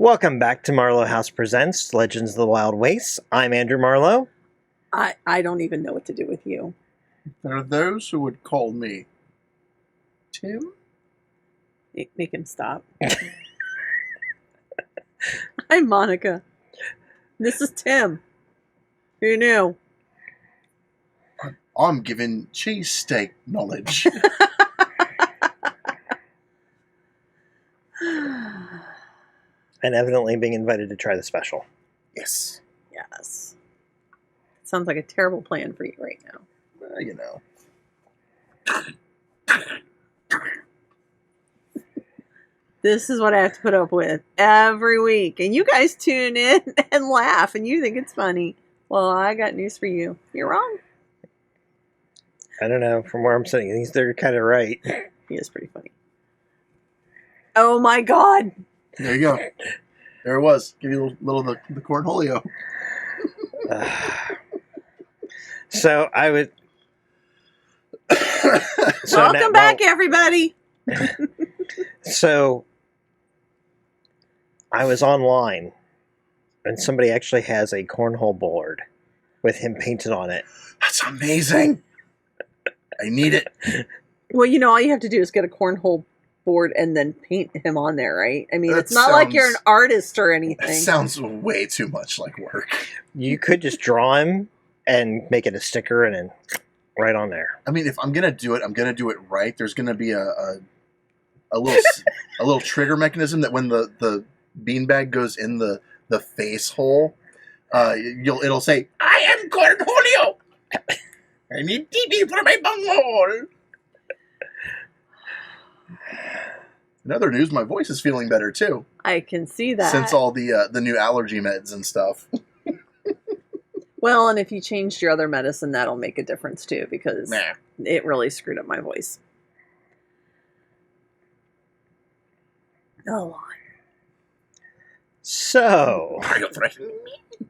Welcome back to Marlowe House Presents Legends of the Wild Wastes. I'm Andrew Marlowe. I don't even know what to do with you. There are those who would call me Tim. Make him stop. I'm Monica. This is Tim. Who knew? I'm giving cheesesteak knowledge. And evidently being invited to try the special. Yes. Yes. Sounds like a terrible plan for you right now. You know. This is what I have to put up with every week. And you guys tune in and laugh and you think it's funny. Well, I got news for you. You're wrong. I don't know. From where I'm sitting, they're kind of right. He is pretty funny. Oh my God. There you go. There it was. Give you a little of the cornholio. So I would. Welcome back, everybody. So I was online, and somebody actually has a cornhole board with him painted on it. That's amazing. I need it. Well, all you have to do is get a cornhole board and then paint him on there, right? I mean, That it's not like you're an sounds- artist or anything. That sounds way too much like work. You could just draw him and make it a sticker and then right on there. I mean, if I'm gonna do it, I'm gonna do it right. There's gonna be a little trigger mechanism that when the beanbag goes in the face hole, it'll say, "I am Cornholio. I need TP for my bunghole." In other news, my voice is feeling better too I can see that. since all the new allergy meds and stuff. Well, and if you changed your other medicine, that'll make a difference too, because Nah. it really screwed up my voice. Oh, So Are you threatening me?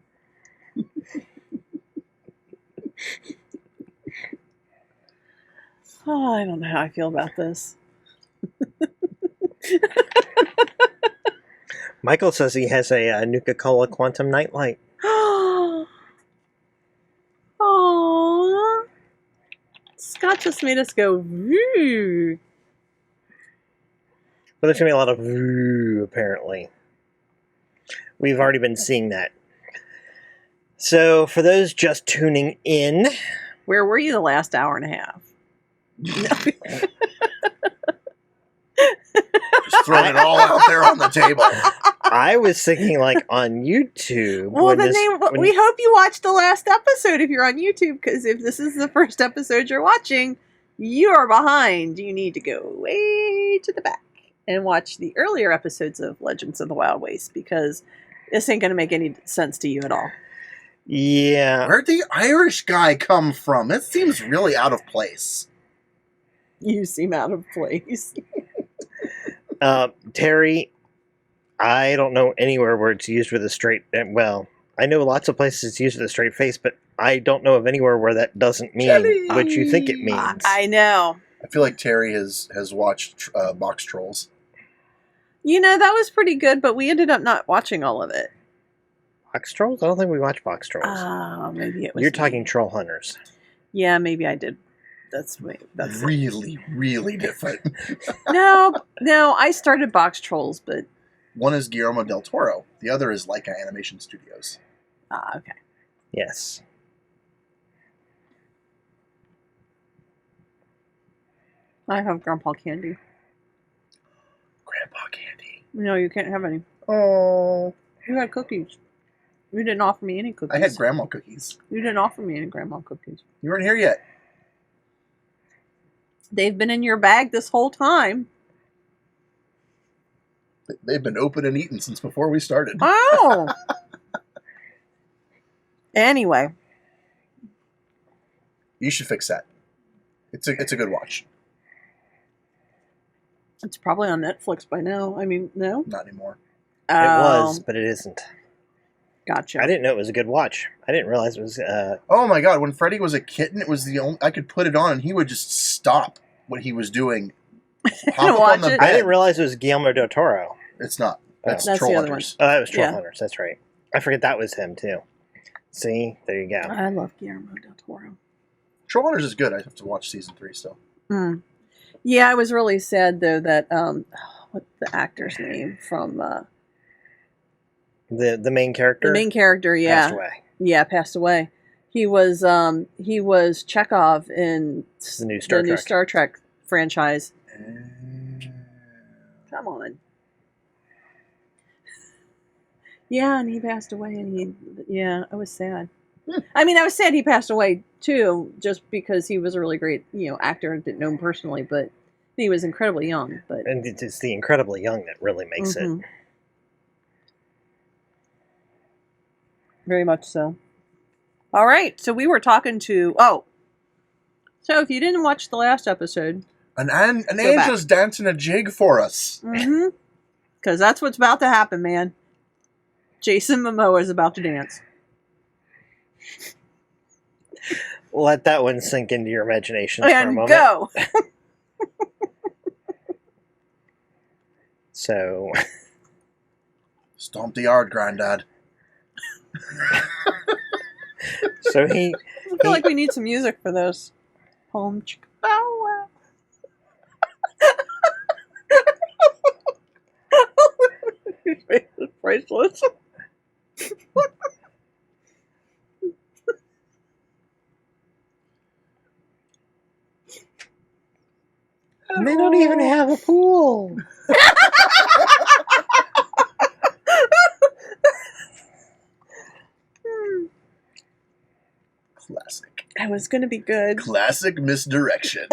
I don't know how I feel about this. Michael says he has a Nuka-Cola Quantum Nightlight. Oh, Scott just made us go woo. But there's going to be a lot of "Ooh," apparently. We've already been seeing that. So, for those just tuning in, Where were you the last hour and a half? Just throwing it all out there on the table. I was thinking like on YouTube. Well, when then this- when- we hope you watched the last episode if you're on YouTube, because if this is the first episode you're watching, you are behind. You need to go way to the back and watch the earlier episodes of Legends of the Wild Waste, because this ain't going to make any sense to you at all. Yeah. Where'd the Irish guy come from? It seems really out of place. You seem out of place. Terry, I don't know anywhere where it's used with a straight. Well, I know lots of places it's used with a straight face, but I don't know of anywhere where that doesn't mean Jelly. what you think it means. I know. I feel like Terry has watched Box Trolls. That was pretty good, but we ended up not watching all of it. Box Trolls? I don't think we watch Box Trolls. Oh, maybe it was. You're me. talking Troll Hunters. Yeah, maybe I did. That's Really, really different. No, I started Box Trolls, but One is Guillermo del Toro. The other is Leica Animation Studios. okay. Yes. I have Grandpa candy. Grandpa Candy. No, you can't have any. Oh. You had cookies. You didn't offer me any cookies. I had grandma cookies. You didn't offer me any grandma cookies. You weren't here yet. They've been in your bag this whole time. They've been open and eaten since before we started. Oh. Anyway, You should fix that. It's a good watch. it's probably on Netflix by now. I mean, no? Not anymore. It was, but it isn't. Gotcha. I didn't know it was a good watch. I didn't realize it was. Oh my god, when Freddy was a kitten, it was the only I could put it on and he would just stop what he was doing. Hop up Watch on the it. I bed. didn't realize it was Guillermo del Toro. It's not. That's That's Troll the other Hunters. Oh, that was Troll Yeah. Hunters. That's right. I forget that was him too. See, there you go. I love Guillermo del Toro. Troll Hunters is good. I have to watch season 3 still. Mm. Yeah, I was really sad though that what's the actor's name from The main character the main character? passed Yeah, away. passed away. He was Chekhov in It's the new Star new Trek. Star Trek franchise. Come on. Yeah, and he passed away, and I was sad. I mean, I was sad he passed away too, just because he was a really great, actor. I didn't know him personally, but he was incredibly young. But And it's the incredibly young that really makes it. Mhm. Very much so. All right, so we were talking to. Oh, so if you didn't watch the last episode, An back. angel's dancing a jig for us. because that's what's about to happen, man. Jason Momoa is about to dance. Let that one sink into your imagination for a And moment. go. So, Stomp the yard, Grandad. so he I feel like we need some music for this. Home chicka bow wow. Priceless. they don't even have a pool. Classic. That was going to be good. Classic misdirection.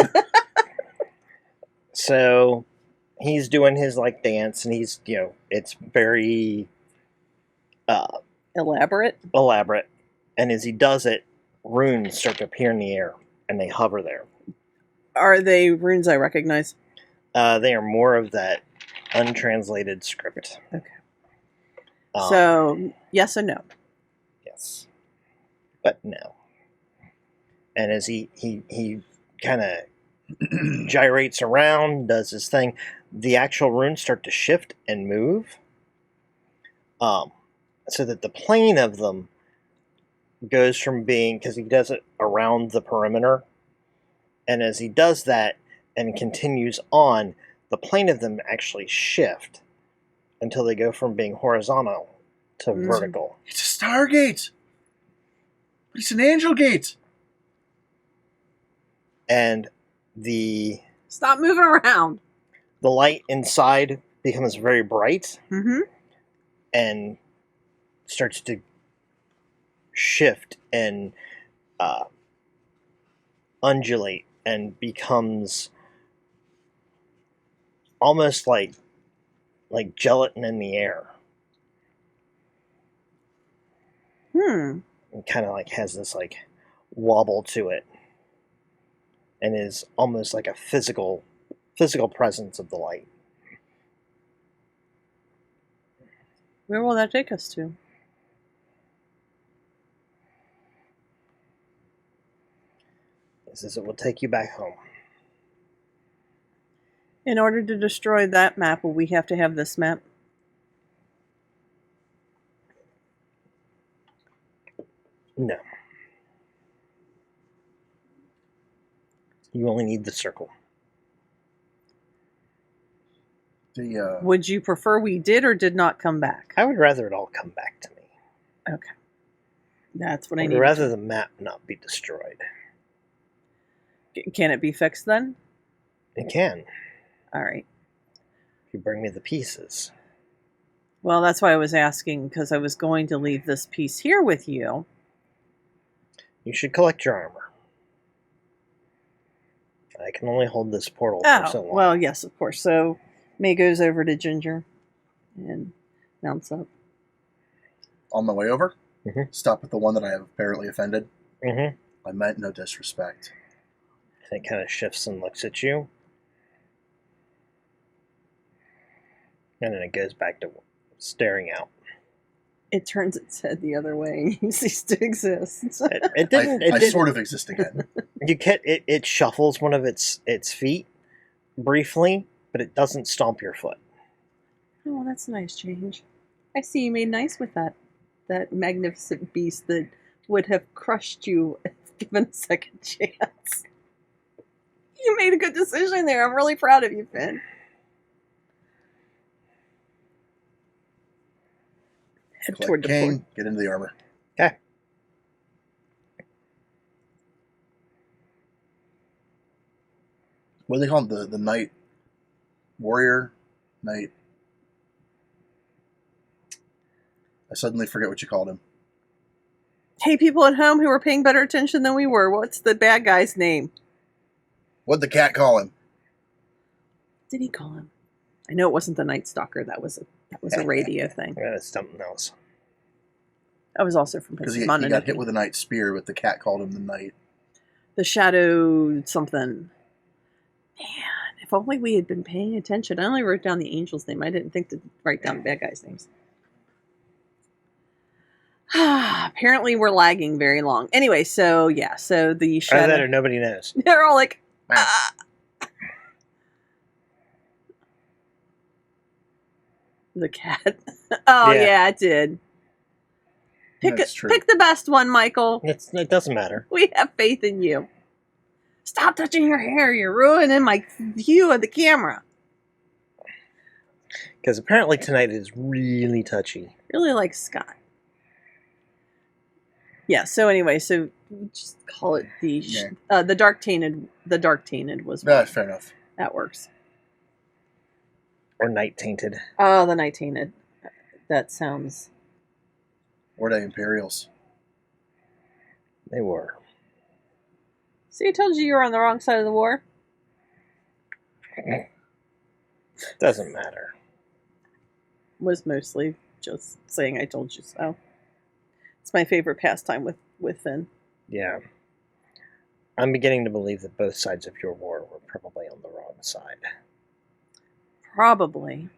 So he's doing his dance, and he's it's very Elaborate. elaborate. And as he does it, runes start to appear in the air, and they hover there. Are they runes I recognize? They are more of that untranslated script. Okay. Um, So, yes and no. yes, but no. And as he kind of gyrates around, does his thing, the actual runes start to shift and move, so that the plane of them goes from being, because he does it around the perimeter, and as he does that and continues on, the plane of them actually shift until they go from being horizontal to Mm. vertical. It's a Stargate. But it's an angel gate. And the Stop moving around. light inside becomes very bright Mm-hmm. and starts to shift and undulate and becomes almost like gelatin in the air. And kind of has this wobble to it, and is almost like a physical presence of the light. Where will that take us to? This is, it will take you back home. In order to destroy that map, will we have to have this map? No. You only need the circle. The Would you prefer we did or did not come back? I would rather it all come back to me. Okay. That's what I I would need. rather the map not be destroyed. Can it be fixed then? It can, All right. if you bring me the pieces. Well, that's why I was asking, because I was going to leave this piece here with you. You should collect your armor. I can only hold this portal for so Oh, long. well, yes, of course. So May goes over to Ginger and mounts up. on my way over, Mhm. stop at the one that I have apparently offended. Mm-hmm. I meant no disrespect. It kind of shifts and looks at you. And then it goes back to staring out. It turns its head the other way and you cease to exist. It didn't. I It didn't. sort of exist again. You can it shuffles one of its feet briefly, but it doesn't stomp your foot. Oh, well, that's a nice change. I see you made nice with that magnificent beast that would have crushed you if given a second chance. You made a good decision there. I'm really proud of you, Finn. Head Collect toward the cane, port. get into the armor. Okay. What do they call him? The knight warrior? Knight. I suddenly forget what you called him. Hey, people at home who were paying better attention than we were, what's the bad guy's name? What'd the cat call him? What did he call him? I know it wasn't the Night Stalker. That was a radio thing. Yeah, it's something else. That was also from Because he Mononoke. got hit with a knight's spear, but the cat called him the knight. The Shadow something. Man, if only we had been paying attention. I only wrote down the angel's name. I didn't think to write down the bad guys' names. Apparently we're lagging very long. Anyway, so yeah, so the Either Shadow... that or nobody knows. They're all like... "Ah." The cat. Oh, Yeah. yeah, it did. That's true. Pick the best one, Michael. It doesn't matter. We have faith in you. Stop touching your hair. You're ruining my view of the camera. Because apparently tonight is really touchy. Really like Scott. Yeah, so anyway, so we just call it the Dark Tainted. The Dark Tainted was one. Fair enough. That works. Or night tainted. Oh, the Night Tainted. That sounds... Or the Imperials. They were. See, I told you were on the wrong side of the war. Doesn't matter. Was mostly just saying I told you so. It's my favorite pastime with Finn. Yeah. I'm beginning to believe that both sides of your war were probably on the wrong side. Probably.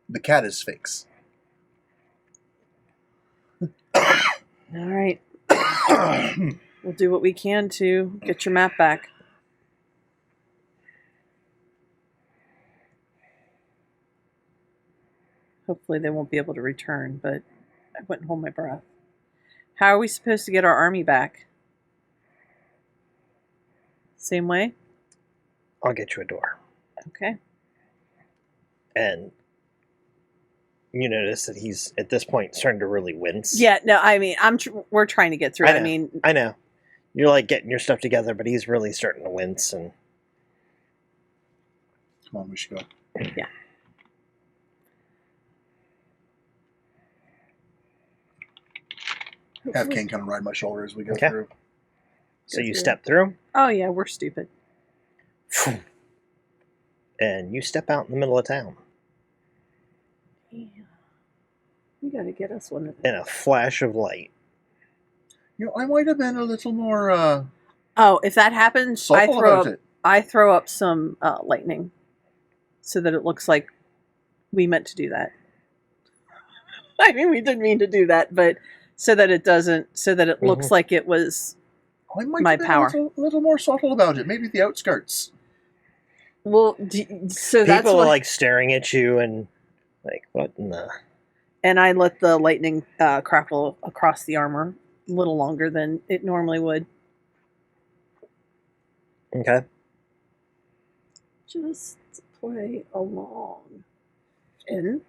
The cat is fakes. All right. We'll do what we can to get your map back. Hopefully they won't be able to return, but I wouldn't hold my breath. How are we supposed to get our army back? Same way? I'll get you a door. Okay. And you notice that he's, at this point, starting to really wince. Yeah, no, I mean, we're trying to get through. I I know. mean, I know. You're like getting your stuff together, but he's really starting to wince. And Come on, we should go. yeah. Have King kind of ride my shoulder as we go Okay. through. so you through. step through, Oh, yeah, we're stupid. and you step out in the middle of town. Yeah. You gotta get us one of In those. a flash of light. You know, I might have been a little more Oh, if that happens, subtle about it. I throw up some lightning so that it looks like we meant to do that. I mean, we didn't mean to do that, but so that it looks like it was. I might my have been power. a little more subtle about it. Maybe the outskirts. Well, so that's People what. are like staring at you and like, what in the... And I let the lightning crackle across the armor a little longer than it normally would. Okay. Just to play along. And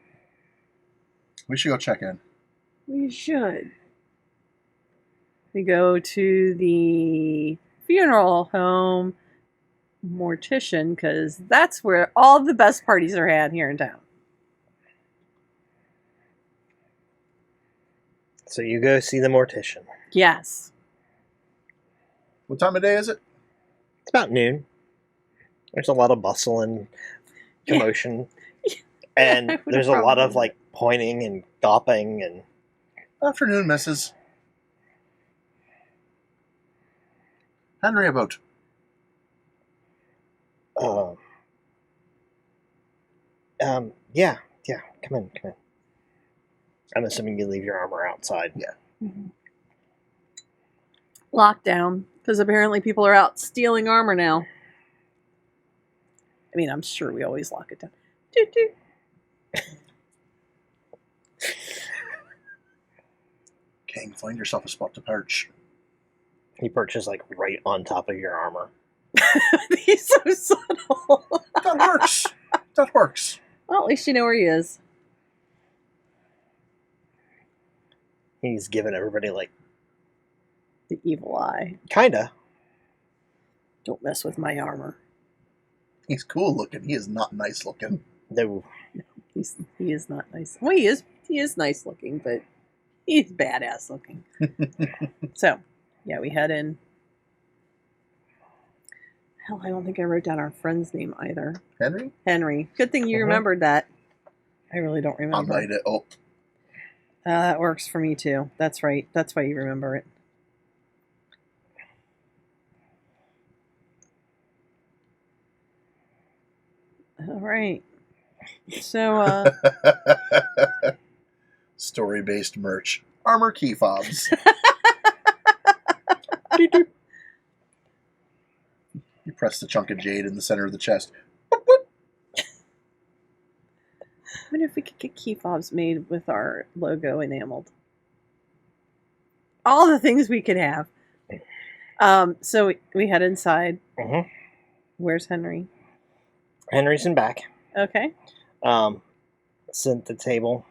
We should go check in. we should. We go to the funeral home mortician because that's where all the best parties are had here in town. So you go see the mortician. Yes. What time of day is it? It's about noon. There's a lot of bustle and commotion. And I would've there's a lot of probably- like pointing and gawping and Afternoon, missus. Henry about. yeah, come in. I'm assuming you leave your armor outside. Yeah. Mhm. Lockdown because apparently people are out stealing armor now. I mean, I'm sure we always lock it down. Doot, doot. King, find yourself a spot to perch. He perches like right on top of your armor. He's so subtle. That works. That works. Well, at least you know where he is. He's giving everybody like The evil eye. kinda. Don't mess with my armor. He's cool looking. He is not nice looking. No. He is not nice. Well, he is nice looking, but he's badass looking. So, yeah, we head in. Hell, I don't think I wrote down our friend's name either. Henry? Henry. Good thing you Mhm. remembered that. I really don't I'll remember. write it. Oh, That works for me too. That's right. That's why you remember it. All right. So, story-based merch. Armor key fobs. You press the chunk of jade in the center of the chest. I wonder if we could get key fobs made with our logo enameled. All the things we could have. So we head inside. Mhm. Where's Henry? Henry's in back. Okay. Sit at the table,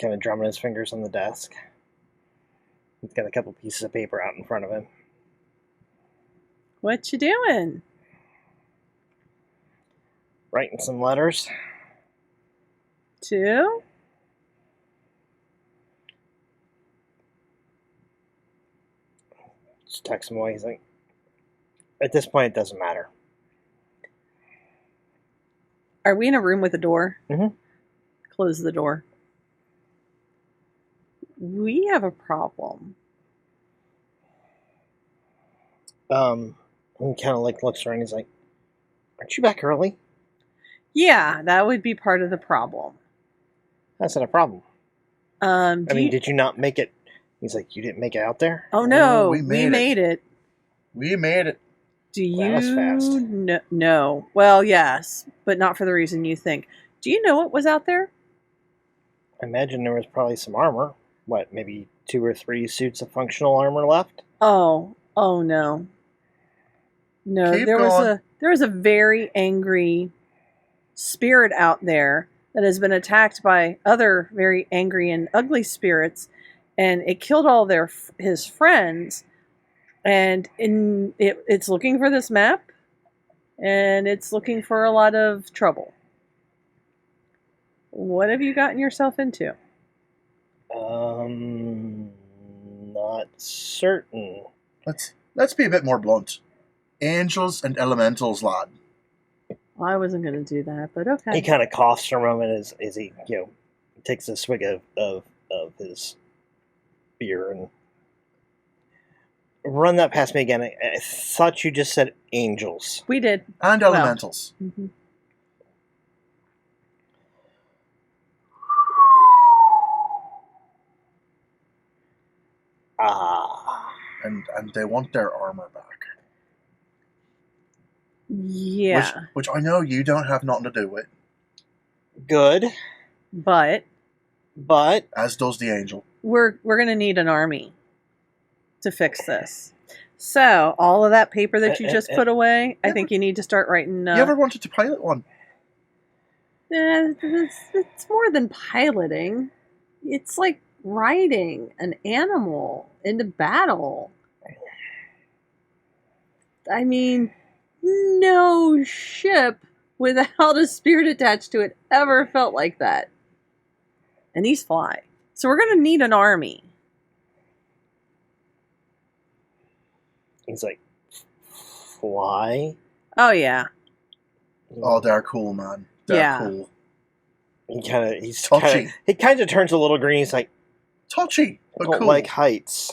kind of drumming his fingers on the desk. He's got a couple pieces of paper out in front of him. What you doing? Writing some letters. Two? Just text him away. He's like, at this point, it doesn't matter. Are we in a room with a door? Mhm. Close the door. We have a problem. He kind of like looks around. He's like, aren't you back early? Yeah, that would be part of the problem. That's not a problem. Do you- Did you not make it? He's like, you didn't make it out there? Oh no, we we made made it. We made it. Do That was fast. you no? Well, yes, but not for the reason you think. Do you know what was out there? I imagine there was probably some armor. What, maybe 2 or 3 suits of functional armor left? Oh no. No, Keep there going. was a very angry spirit out there that has been attacked by other very angry and ugly spirits, and it killed all his friends. And it's looking for this map, and it's looking for a lot of trouble. What have you gotten yourself into? Not certain. Let's be a bit more blunt. Angels and elementals, lad. Well, I wasn't going to do that, but He okay. kind of coughs for a moment as he, takes a swig of his beer and run that past me again. I thought you just said angels. We did. And Well. elementals. Mhm. Ah, And they want their armor back. Yeah, Which I know you don't have nothing to do with, good, but but as does the angel. we're going to need an army to fix this. So all of that paper that you just put away, I think you need to start writing. You ever wanted to pilot one? It's more than piloting. It's like riding an animal into battle. I mean, no ship without a spirit attached to it ever felt like that. And these fly. So we're going to need an army. he's like, fly? Oh, yeah. Oh, they're cool, man. They're Yeah. cool. He kind of turns a little green. He's like, Touchy, I but don't cool. like heights.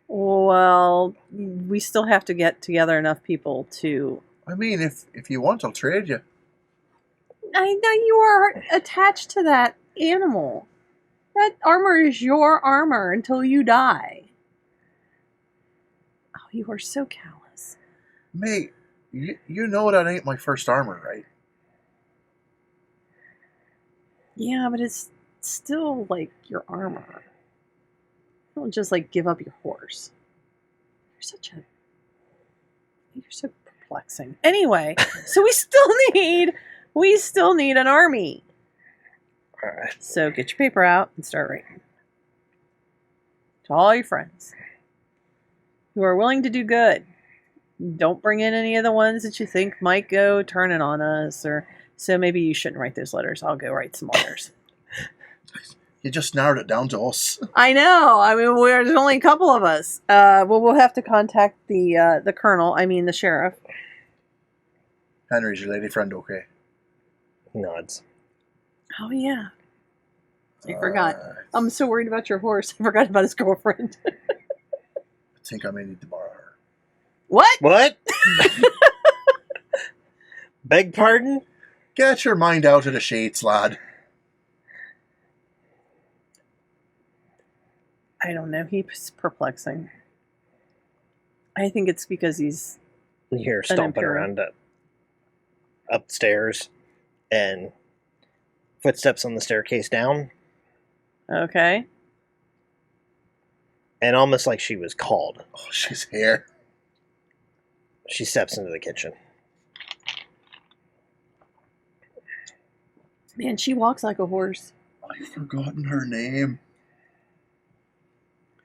Well, we still have to get together enough people to... I mean, if you want, I'll trade you. I know you are attached to that animal. That armor is your armor until you die. Oh, you are so callous. Mate, you know that ain't my first armor, right? Yeah, but it's still like your armor. Don't just like give up your horse. You're so perplexing. Anyway, so we still need an army. All right. So get your paper out and start writing. To all your friends who are willing to do good. Don't bring in any of the ones that you think might go turning on us, or so maybe you shouldn't write those letters. I'll go write some others. You just narrowed it down to us. I know. I mean, there's only a couple of us. Well, we'll have to contact the colonel. I mean, the sheriff. Henry's your lady friend, okay? He nods. Oh yeah, I forgot. I I'm so worried about your horse. I forgot about his girlfriend. think I may need to borrow her. What? What? Beg pardon? Get your mind out of the shades, lad. I don't know. He's perplexing. I think it's because he's You hear stomping Imperial. around upstairs and footsteps on the staircase down, okay. and almost like she was called, Oh, she's here. she steps into the kitchen. Man, she walks like a horse. I've forgotten her name.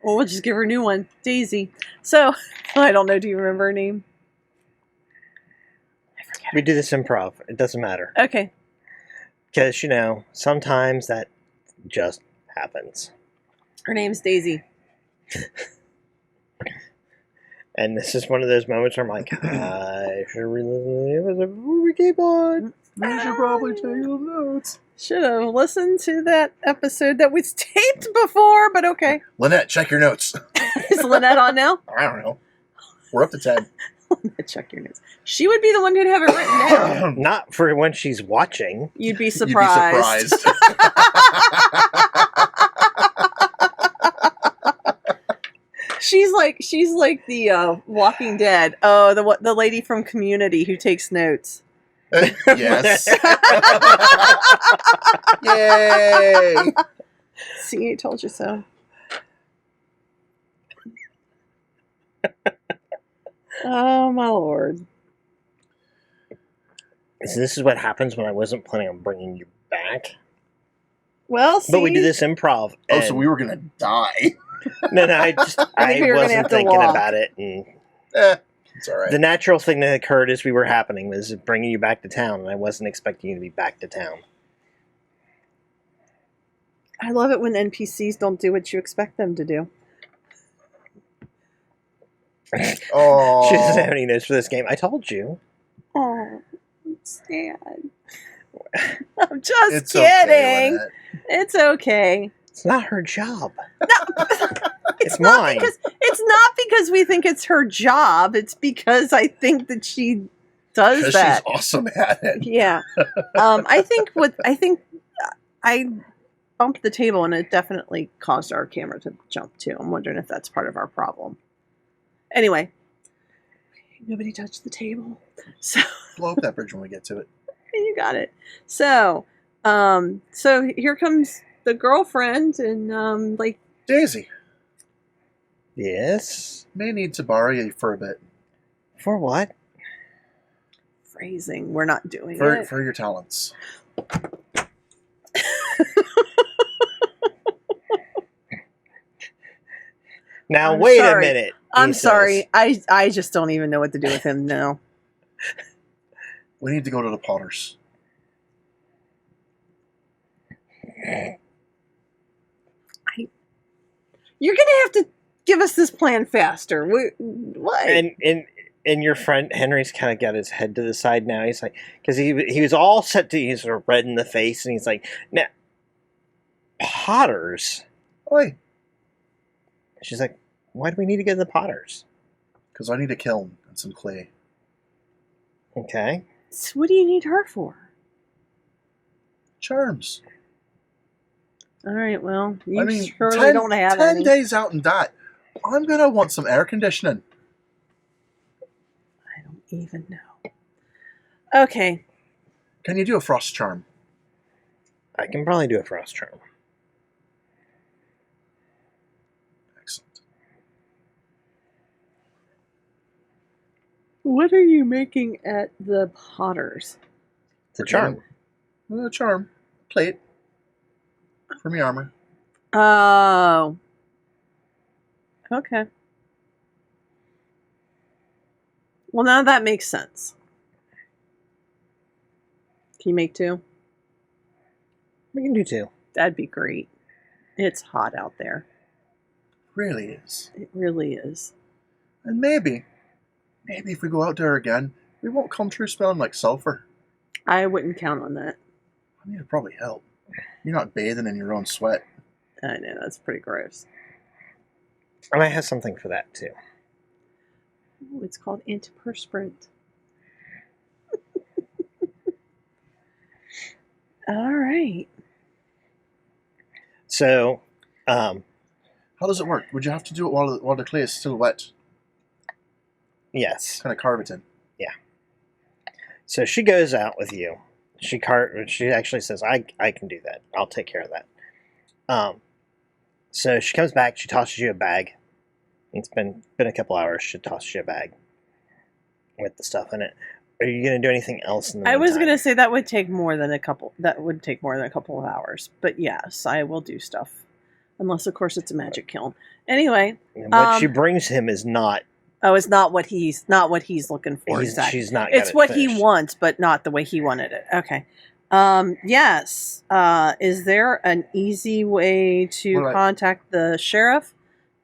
Well, we'll just give her a new one, Daisy. So, I don't know. Do you remember her name? I forget. We do this improv. It doesn't matter. Okay. Because, sometimes that just happens. Her name's Daisy. And this is one of those moments where I'm like, I should re-listen to the episode before we keep on. You should probably take some notes. Should have listened to that episode that was taped before, but okay. Lynette, check your notes. Is Lynette on now? I don't know. We're up to 10. Check your notes. She would be the one who'd have it written down. Not for when she's watching. You'd be You'd be surprised. surprised. She's like the Walking Dead. Oh, the lady from Community who takes notes. Yes. Yay! See, I told you so. Oh my lord! So this is what happens when I wasn't planning on bringing you back. Well, see, But we do this improv. Oh, so and- we were gonna die. No, I I think we were gonna wasn't have to thinking walk. about it. And It's alright. the natural thing that occurred as we were happening was bringing you back to town, and I wasn't expecting you to be back to town. I love it when NPCs don't do what you expect them to do. Oh. She doesn't have any notes for this game. I told you. Oh, it's sad. I'm just It's kidding. okay, Lynette. It's okay. It's not her job. It's It's mine. It's not because we think it's her job. It's because I think that she does 'Cause that. she's awesome at it. Yeah. I think I bumped the table and it definitely caused our camera to jump too. I'm wondering if that's part of our problem. Anyway, nobody touched the table. So Blow up that bridge when we get to it. you got it. So here comes the girlfriend and Daisy, Yes? may need to borrow you for a bit. For what? phrasing. We're not doing For it. for your talents. Now, I'm wait sorry. a minute. I'm he sorry. says. I just don't even know what to do with him now. We need to go to the Potters. You're gonna have to give us this plan faster. What? And your friend Henry's kind of got his head to the side now. He's like, because he was all set to, he's sort of red in the face, and he's like, now, Potters? Oi, She's like, why do we need to go to the Potters? because I need a kiln and some clay. Okay. So what do you need her for? Charms. All right. Well, you I mean, surely 10, don't have 10 any. days out in that. I'm gonna want some air conditioning. I don't even know. Okay. Can you do a frost charm? I can probably do a frost charm. What are you making at the Potters? It's a charm. Charm. Plate. For me armor. Oh. Okay. Well, now that makes sense. Can you make 2? We can do 2. That'd be great. It's hot out there. Really is. It really is. And maybe if we go out there again, we won't come through smelling like sulfur. I wouldn't count on that. I mean, it'd probably help. You're not bathing in your own sweat. I know, that's pretty gross. And I have something for that, too. Ooh, it's called antiperspirant. All right. So, How does it work? Would you have to do it while the clay is still wet? yes. Kind of carve it in. So she goes out with you. She actually says, I can do that. I'll take care of that. So she comes back. She tosses you a bag. It's been a couple hours. She tosses you a bag with the stuff in it. Are you going to do anything else in the I was meantime? going to say that would take more than a couple. That would take more than a couple of hours. But yes, I will do stuff, unless of course it's a magic kiln. Anyway, What she brings him is not. oh, it's not what he's looking for. Exactly. She's not. got It's it what he finished. wants, but not the way he wanted it. Okay. Yes. Is there an easy way to What do I- contact the sheriff?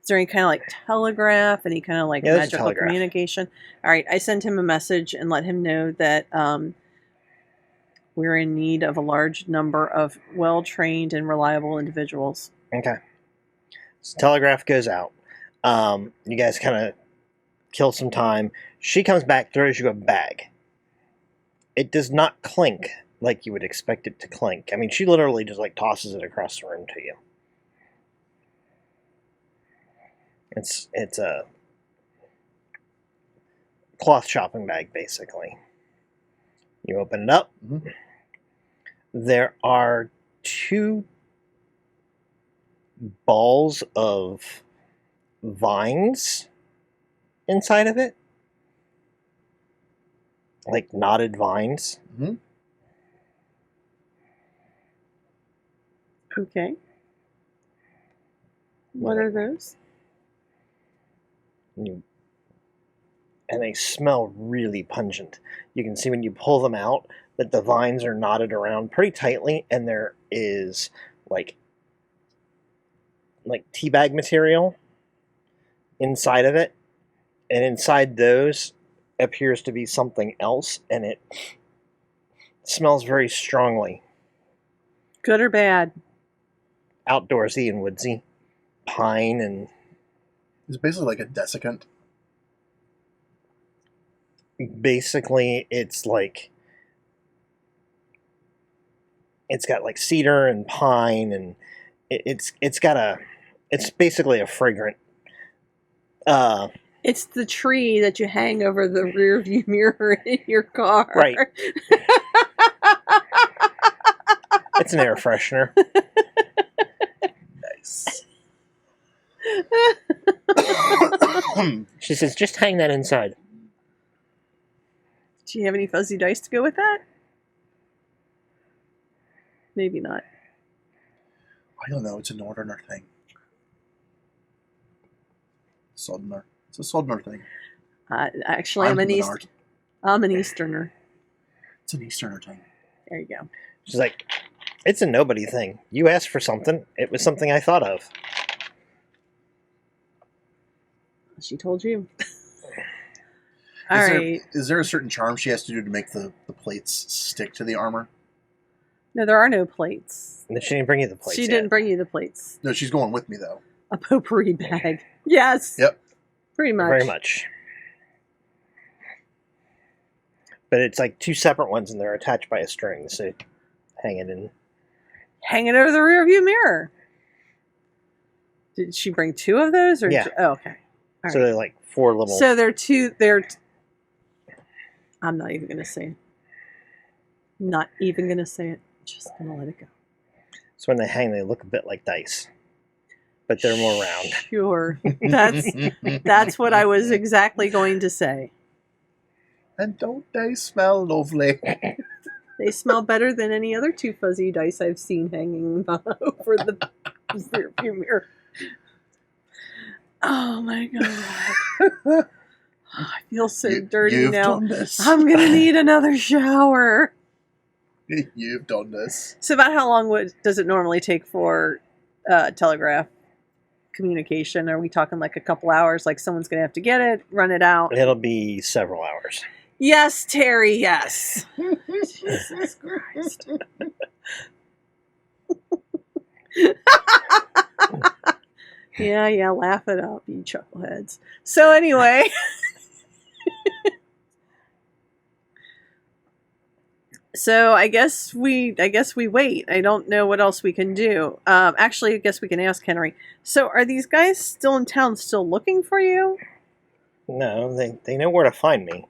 Is there any kind of like telegraph, any kind of like Yeah, there's a magical telegraph. communication? All right, I send him a message and let him know that we're in need of a large number of well-trained and reliable individuals. Okay. So telegraph goes out. You guys kind of kill some time. She comes back, throws you a bag. It does not clink like you would expect it to clink. I mean, she literally just like tosses it across the room to you. It's a cloth shopping bag, basically. You open it up. Mhm. There are 2 balls of vines inside of it, like knotted vines. Hmm. Okay. What are those? And they smell really pungent. You can see when you pull them out that the vines are knotted around pretty tightly, and there is like tea bag material inside of it, and inside those appears to be something else, and it smells very strongly. Good or bad? Outdoorsy and woodsy, pine, and It's basically like a desiccant. basically it's got like cedar and pine, and it's basically a fragrant. It's the tree that you hang over the rear view mirror in your car. Right. It's an air freshener. Nice. She says, just hang that inside. Do you have any fuzzy dice to go with that? Maybe not. I don't know. It's a northerner thing. Southerner. It's a southerner thing. Actually, I'm from an the East. north. I'm an Easterner. It's an easterner thing. There you go. She's like, it's a nobody thing. You asked for something. It was something I thought of. She told you. All right. Is there a certain charm she has to do to make the plates stick to the armor? No, there are no plates. And she didn't bring you the plates She yet. didn't bring you the plates. No, she's going with me though. A potpourri bag. Yes. Yep. Pretty much. Very much. But it's like 2 separate ones, and they're attached by a string, so hang it in. Hang it over the rear view mirror. Did she bring 2 of those? Or Yeah. Oh, okay. All So right. they're like 4 little. So I'm not even going to say it. Not even going to say it. Just going to let it go. So when they hang, they look a bit like dice, but they're more round. Sure. That's what I was exactly going to say. And don't they smell lovely? They smell better than any other two fuzzy dice I've seen hanging over the rearview mirror. Oh my god. I feel so dirty You've now. done this. I'm gonna need another shower. You've done this. So about how long does it normally take for telegraph communication? Are we talking like a couple hours? Like someone's gonna have to get it, run it out? It'll be several hours. Yes, Terry, yes. Jesus Christ. Yeah, laugh it up, you chuckleheads. So anyway. So I guess we wait. I don't know what else we can do. Actually, I guess we can ask Henry. So are these guys still in town, still looking for you? No, they know where to find me.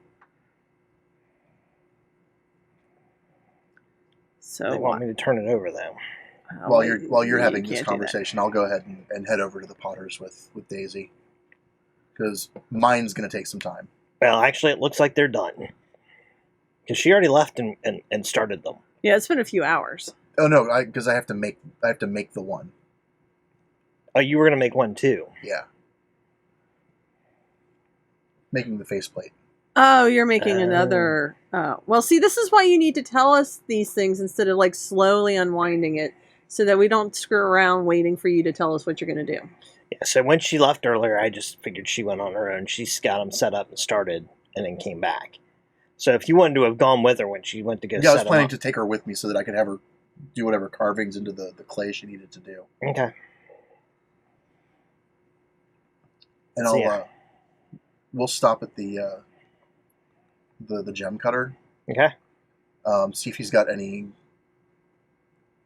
So They want me to turn it over, though. While you're you having this can't do that. conversation, I'll go ahead and head over to the Potters with Daisy. Because mine's going to take some time. Well, actually, it looks like they're done. Because she already left and started them. Yeah, it's been a few hours. Oh no, because I have to make the one. Oh, you were going to make one, too. Yeah. Making the faceplate. Oh, you're making another. Well, see, this is why you need to tell us these things instead of like slowly unwinding it, so that we don't screw around waiting for you to tell us what you're going to do. Yeah, so when she left earlier, I just figured she went on her own. She's got them set up and started, and then came back. So if you wanted to have gone with her when she went to go Yeah, I was set planning them to take her with me so that I could have her do whatever carvings into the clay she needed to do. up. Okay. And So, I'll yeah. we'll stop at the gem cutter. Okay. See if he's got any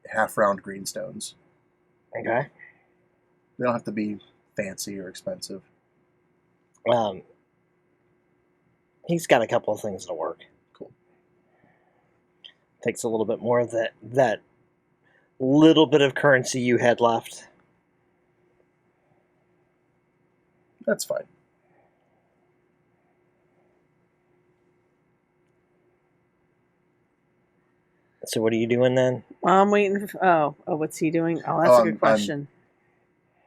half round greenstones. Okay. They don't have to be fancy or expensive. He's got a couple of things to work. Cool. Takes a little bit more of that little bit of currency you had left. That's fine. So what are you doing then? Well, I'm waiting. What's he doing? Oh, that's a good question.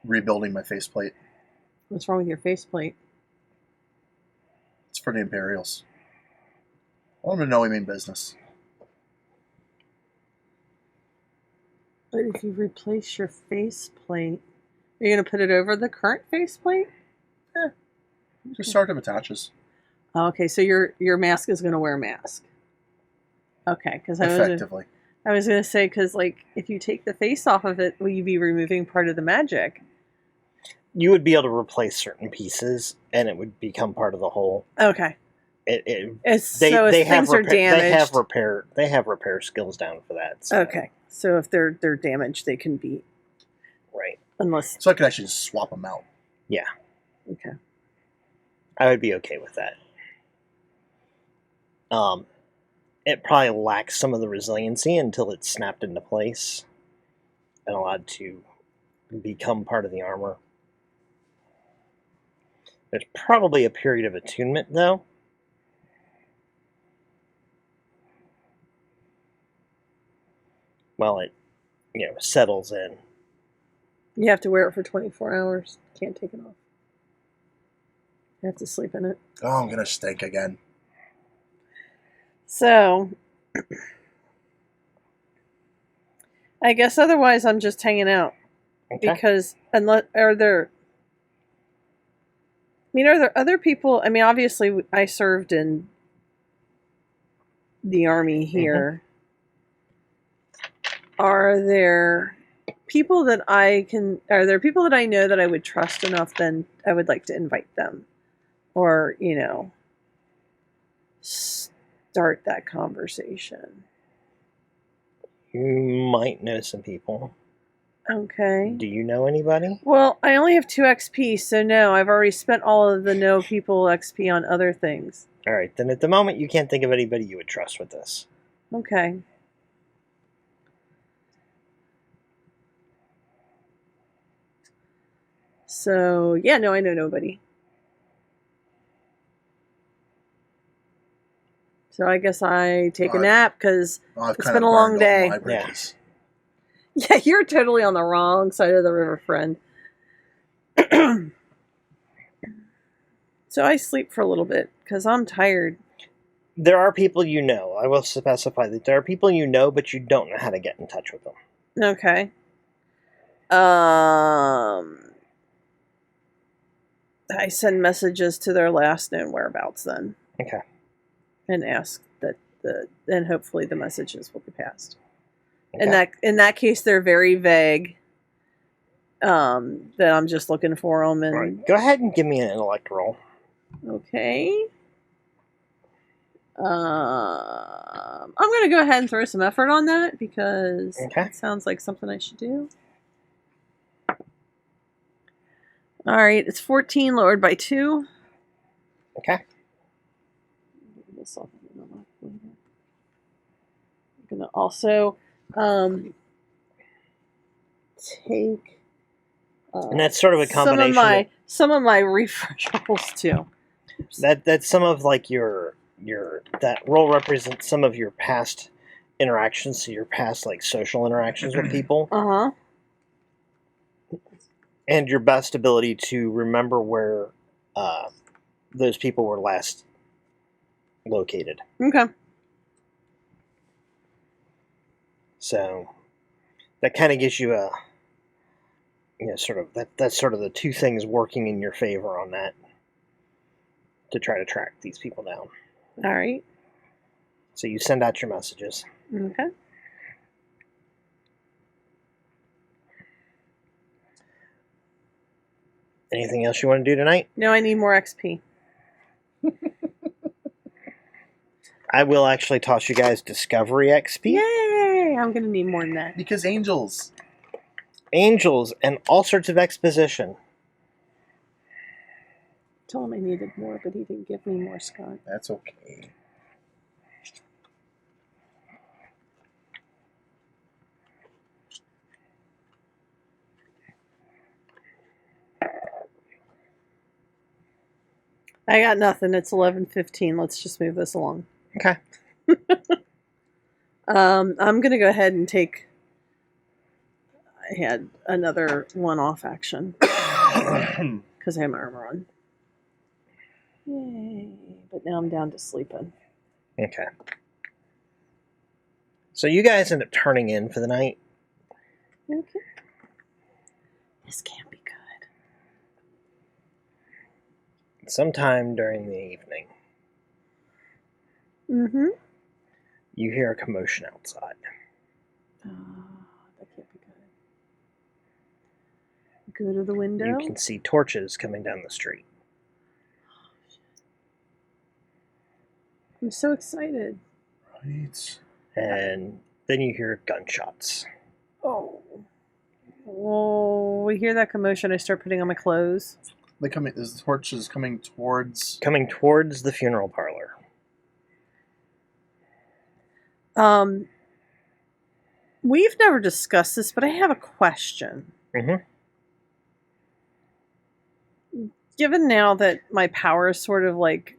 Rebuilding my faceplate. What's wrong with your faceplate? It's for the Imperials. I want them to know we mean business. But if you replace your faceplate, are you going to put it over the current faceplate? Just sort of attaches. Oh, okay, so your mask is going to wear a mask. Okay, because Effectively. I was going to say, because like if you take the face off of it, will you be removing part of the magic? You would be able to replace certain pieces, and it would become part of the whole. Okay. Things are damaged. They have repair skills down for that. So. Okay, so if they're damaged, they can be Right. unless. So I could actually just swap them out. Yeah. Okay. I would be okay with that. It probably lacks some of the resiliency until it's snapped into place and allowed to become part of the armor. There's probably a period of attunement, though. While it, settles in. You have to wear it for 24 hours. Can't take it off. You have to sleep in it. Oh, I'm going to stink again. So, I guess otherwise I'm just hanging out. Okay. Because, are there other people? I mean, obviously, I served in the army here. Are there people that are there people that I know that I would trust enough, then I would like to invite them? Or, start that conversation. You might know some people. Okay. Do you know anybody? Well, I only have 2 XP, so no, I've already spent all of the know people XP on other things. All right, then at the moment you can't think of anybody you would trust with this. Okay. So, yeah, no, I know nobody. So I guess I take a I've- nap because I've It's kind been of a long burned all day. my bridges. yeah, you're totally on the wrong side of the river, friend. So I sleep for a little bit because I'm tired. There are people you know. I will specify that there are people you know, but you don't know how to get in touch with them. Okay. I send messages to their last known whereabouts then. Okay. And ask that and hopefully the messages will be passed. Okay. In that case, they're very vague. That I'm just looking for them, and All right. Go ahead and give me an intellect roll. okay. I'm gonna go ahead and throw some effort on that because Okay. it sounds like something I should do. All right, it's 14 lowered by 2. Okay. I'm gonna also take And that's sort of a combination. some of my refreshals too. That's some of like your that role represents some of your past interactions, so your past like social interactions with people, Uh huh. and your best ability to remember where those people were last located. Okay. So that kind of gives you a sort of that's sort of the two things working in your favor on that to try to track these people down. All right. So you send out your messages. Okay. Anything else you want to do tonight? No, I need more XP. I will actually toss you guys Discovery XP, Yay! I'm gonna need more than that. Because angels. Angels, and all sorts of exposition. Told him I needed more, but he didn't give me more, Scott. That's okay. I got nothing. It's 11:15. Let's just move this along. Okay. I'm gonna go ahead and take. I had another one-off action because I have my armor on. Yay! But now I'm down to sleeping. Okay. So you guys end up turning in for the night. Okay. This can't be good. Sometime during the evening, Mm-hmm. you hear a commotion outside. That can't be good. Go to the window. You can see torches coming down the street. I'm so excited. Right. And then you hear gunshots. Oh. Oh, we hear that commotion. I start putting on my clothes. They come. Is the torches coming towards? Coming towards the funeral parlor. We've never discussed this, but I have a question. Mm-hmm. Given now that my power is sort of like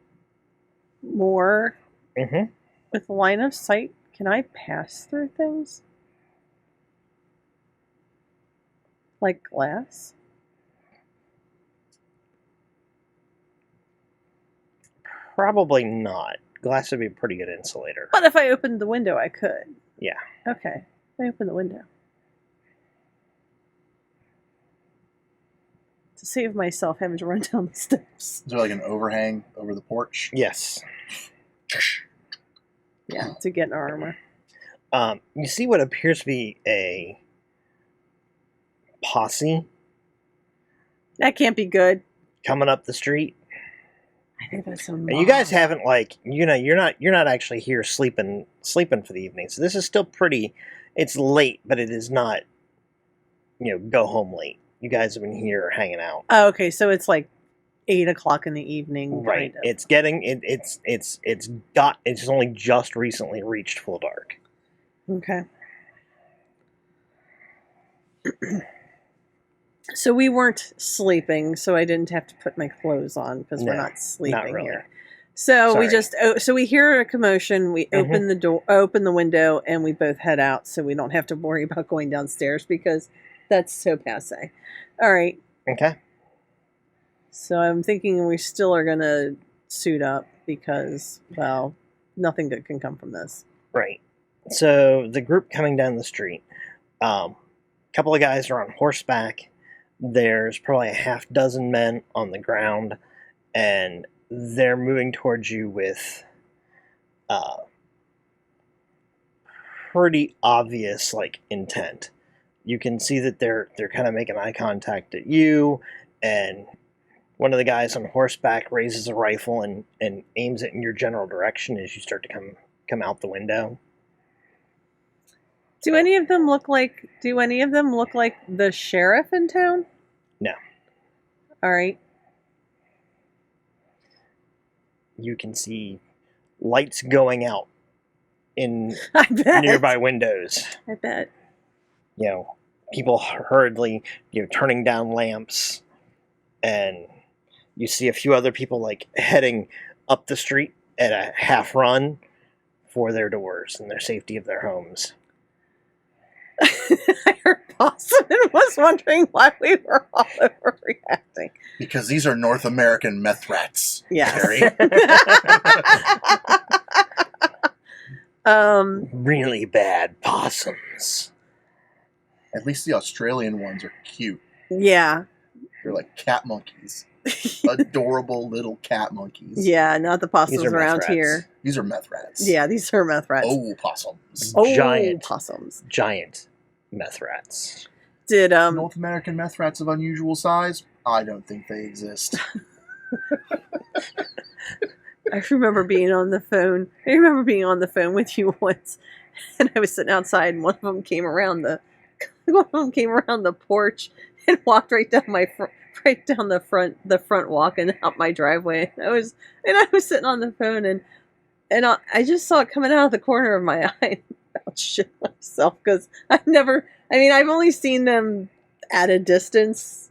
more Mm-hmm. with line of sight, can I pass through things? Like glass? Probably not. Glass would be a pretty good insulator. But if I opened the window, I could. Yeah. Okay. I open the window. To save myself having to run down the steps. Is there like an overhang over the porch? Yes. Yeah, to get in armor. You see what appears to be a posse That can't be good. coming up the street. I think that's a And you guys haven't you're not actually here sleeping for the evening. So this is still pretty. It's late, but it is not. Go home late. You guys have been here hanging out. Oh, okay, so it's like 8 o'clock in the evening. Right. Kind of. It's getting it's only just recently reached full dark. Okay. So we weren't sleeping, so I didn't have to put my clothes on because we're No, not sleeping not really. here. So we Sorry. so we hear a commotion. We Mhm. open the door, open the window, and we both head out, so we don't have to worry about going downstairs because that's so passe. All right. Okay. So I'm thinking we still are gonna suit up because, well, nothing good can come from this. Right. So the group coming down the street, a couple of guys are on horseback. There's probably a half dozen men on the ground, and they're moving towards you with pretty obvious intent. You can see that they're kind of making eye contact at you, and one of the guys on horseback raises a rifle and aims it in your general direction as you start to come out the window. Do any of them look like the sheriff in town? No. All right. You can see lights going out in I bet. nearby windows. I bet. People hurriedly turning down lamps, and you see a few other people heading up the street at a half run for their doors and their safety of their homes. I heard Possum and was wondering why we were all overreacting. Because these are North American meth rats. Yes. Carrie. Really bad possums. At least the Australian ones are cute. Yeah. They're like cat monkeys. Adorable little cat monkeys. Yeah, not the possums These are meth around rats. here. These are meth rats. Yeah, these are meth rats. Oh, possums. Oh, Giant. possums. Giant meth rats. Did North American meth rats of unusual size? I don't think they exist. I remember being on the phone. I remember being on the phone with you once, and I was sitting outside, and one of them came around the porch and walked right down right down the front walk and out my driveway. I was sitting on the phone, and I just saw it coming out of the corner of my eye. And I about shit myself because I've only seen them at a distance.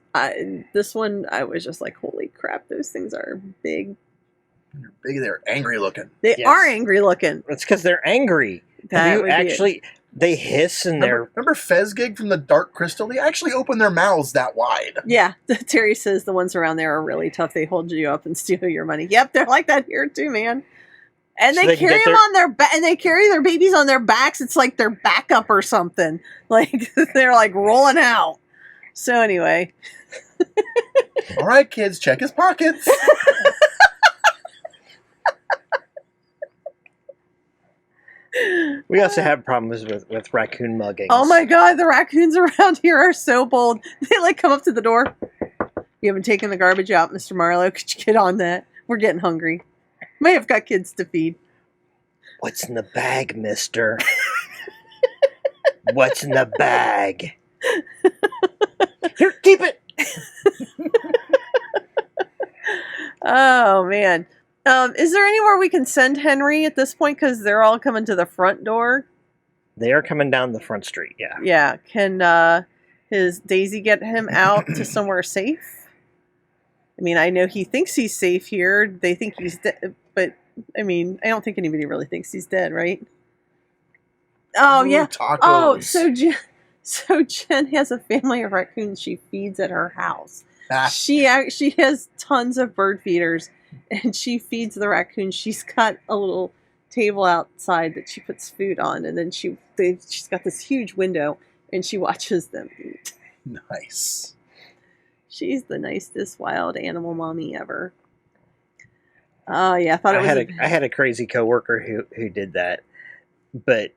This one, I was just like, holy crap, those things are big. They're big, they're angry looking. They Yes. are angry looking. It's because they're angry. That would be it. They hiss and they're Remember Fezgig from the Dark Crystal? They actually open their mouths that wide. Yeah, Terry says the ones around there are really tough. They hold you up and steal your money. Yep, they're like that here too, man. And So they they can carry get them their- on their back, and they carry their babies on their backs. It's like their backup or something. Like they're like rolling out. So anyway, All right, kids, check his pockets. we also have problems with raccoon muggings. oh my god, the raccoons around here are so bold. They like come up to the door. You haven't taken the garbage out, Mr. Marlowe. Could you get on that? We're getting hungry. May have got kids to feed. What's in the bag, mister? What's in the bag? Here, keep it. Oh man. Is there anywhere we can send Henry at this point? Because they're all coming to the front door. They are coming down the front street, yeah. Yeah. Can his Daisy get him out to somewhere safe? I mean, I know he thinks he's safe here. They think he's dead, but I mean, I don't think anybody really thinks he's dead, right? Oh Ooh, yeah. tacos. Oh, so Jen has a family of raccoons she feeds at her house. Ah, She has tons of bird feeders, and she feeds the raccoons. She's got a little table outside that she puts food on, and then she's got this huge window, and she watches them eat. nice. She's the nicest wild animal mommy ever. Oh yeah, I thought it was. I had a crazy coworker who did that, but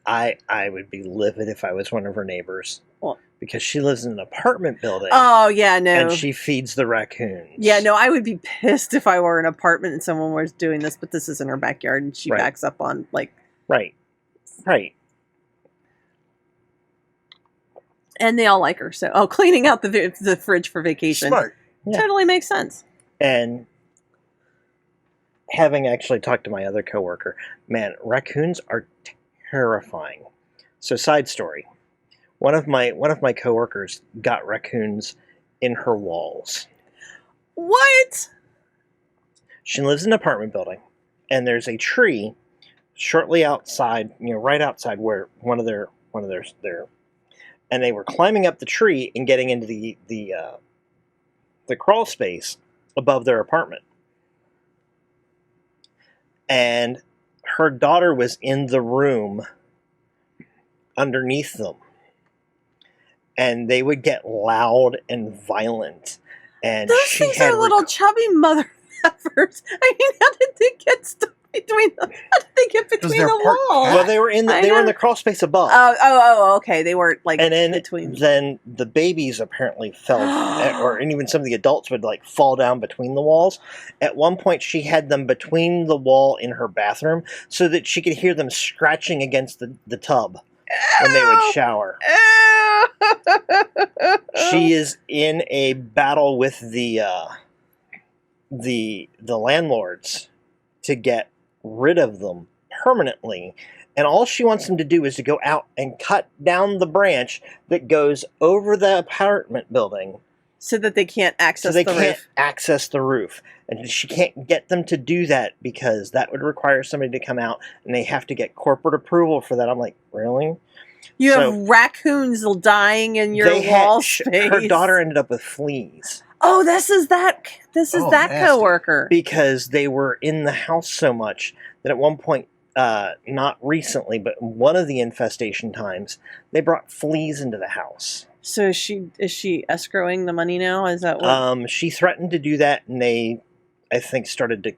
I would be livid if I was one of her neighbors. Well- because she lives in an apartment building Oh yeah, no. and she feeds the raccoons. Yeah, no, I would be pissed if I were in an apartment and someone was doing this, but this is in her backyard, and she Right. backs up on like. Right. And they all like her. So, cleaning out the fridge for vacation Smart. Yeah. totally makes sense. And having actually talked to my other coworker, man, raccoons are terrifying. So, side story: one of my coworkers got raccoons in her walls. What? She lives in an apartment building, and there's a tree shortly outside, right outside where one of their and they were climbing up the tree and getting into the crawl space above their apartment. And her daughter was in the room underneath them. And they would get loud and violent. And Those she things had are little chubby mother effers. I mean, how did they get stuck between them? How did they get between they're the part walls? cat. Well, they were in the crawl space above. Okay. They were like And then, between. then the babies apparently fell, and even some of the adults would like fall down between the walls. At one point, she had them between the wall in her bathroom so that she could hear them scratching against the tub when they would shower. She is in a battle with the landlords to get rid of them permanently. And all she wants them to do is to go out and cut down the branch that goes over the apartment building so that they can't access so they the can't roof. access the roof. And she can't get them to do that because that would require somebody to come out and they have to get corporate approval for that. I'm like, really? You So- have raccoons dying in your wall space. Her daughter ended up with fleas Oh, this is that nasty. coworker. because they were in the house so much that at one point, not recently, but one of the infestation times, they brought fleas into the house. So is she escrowing the money now? Is that what? She threatened to do that, and they, I think, started to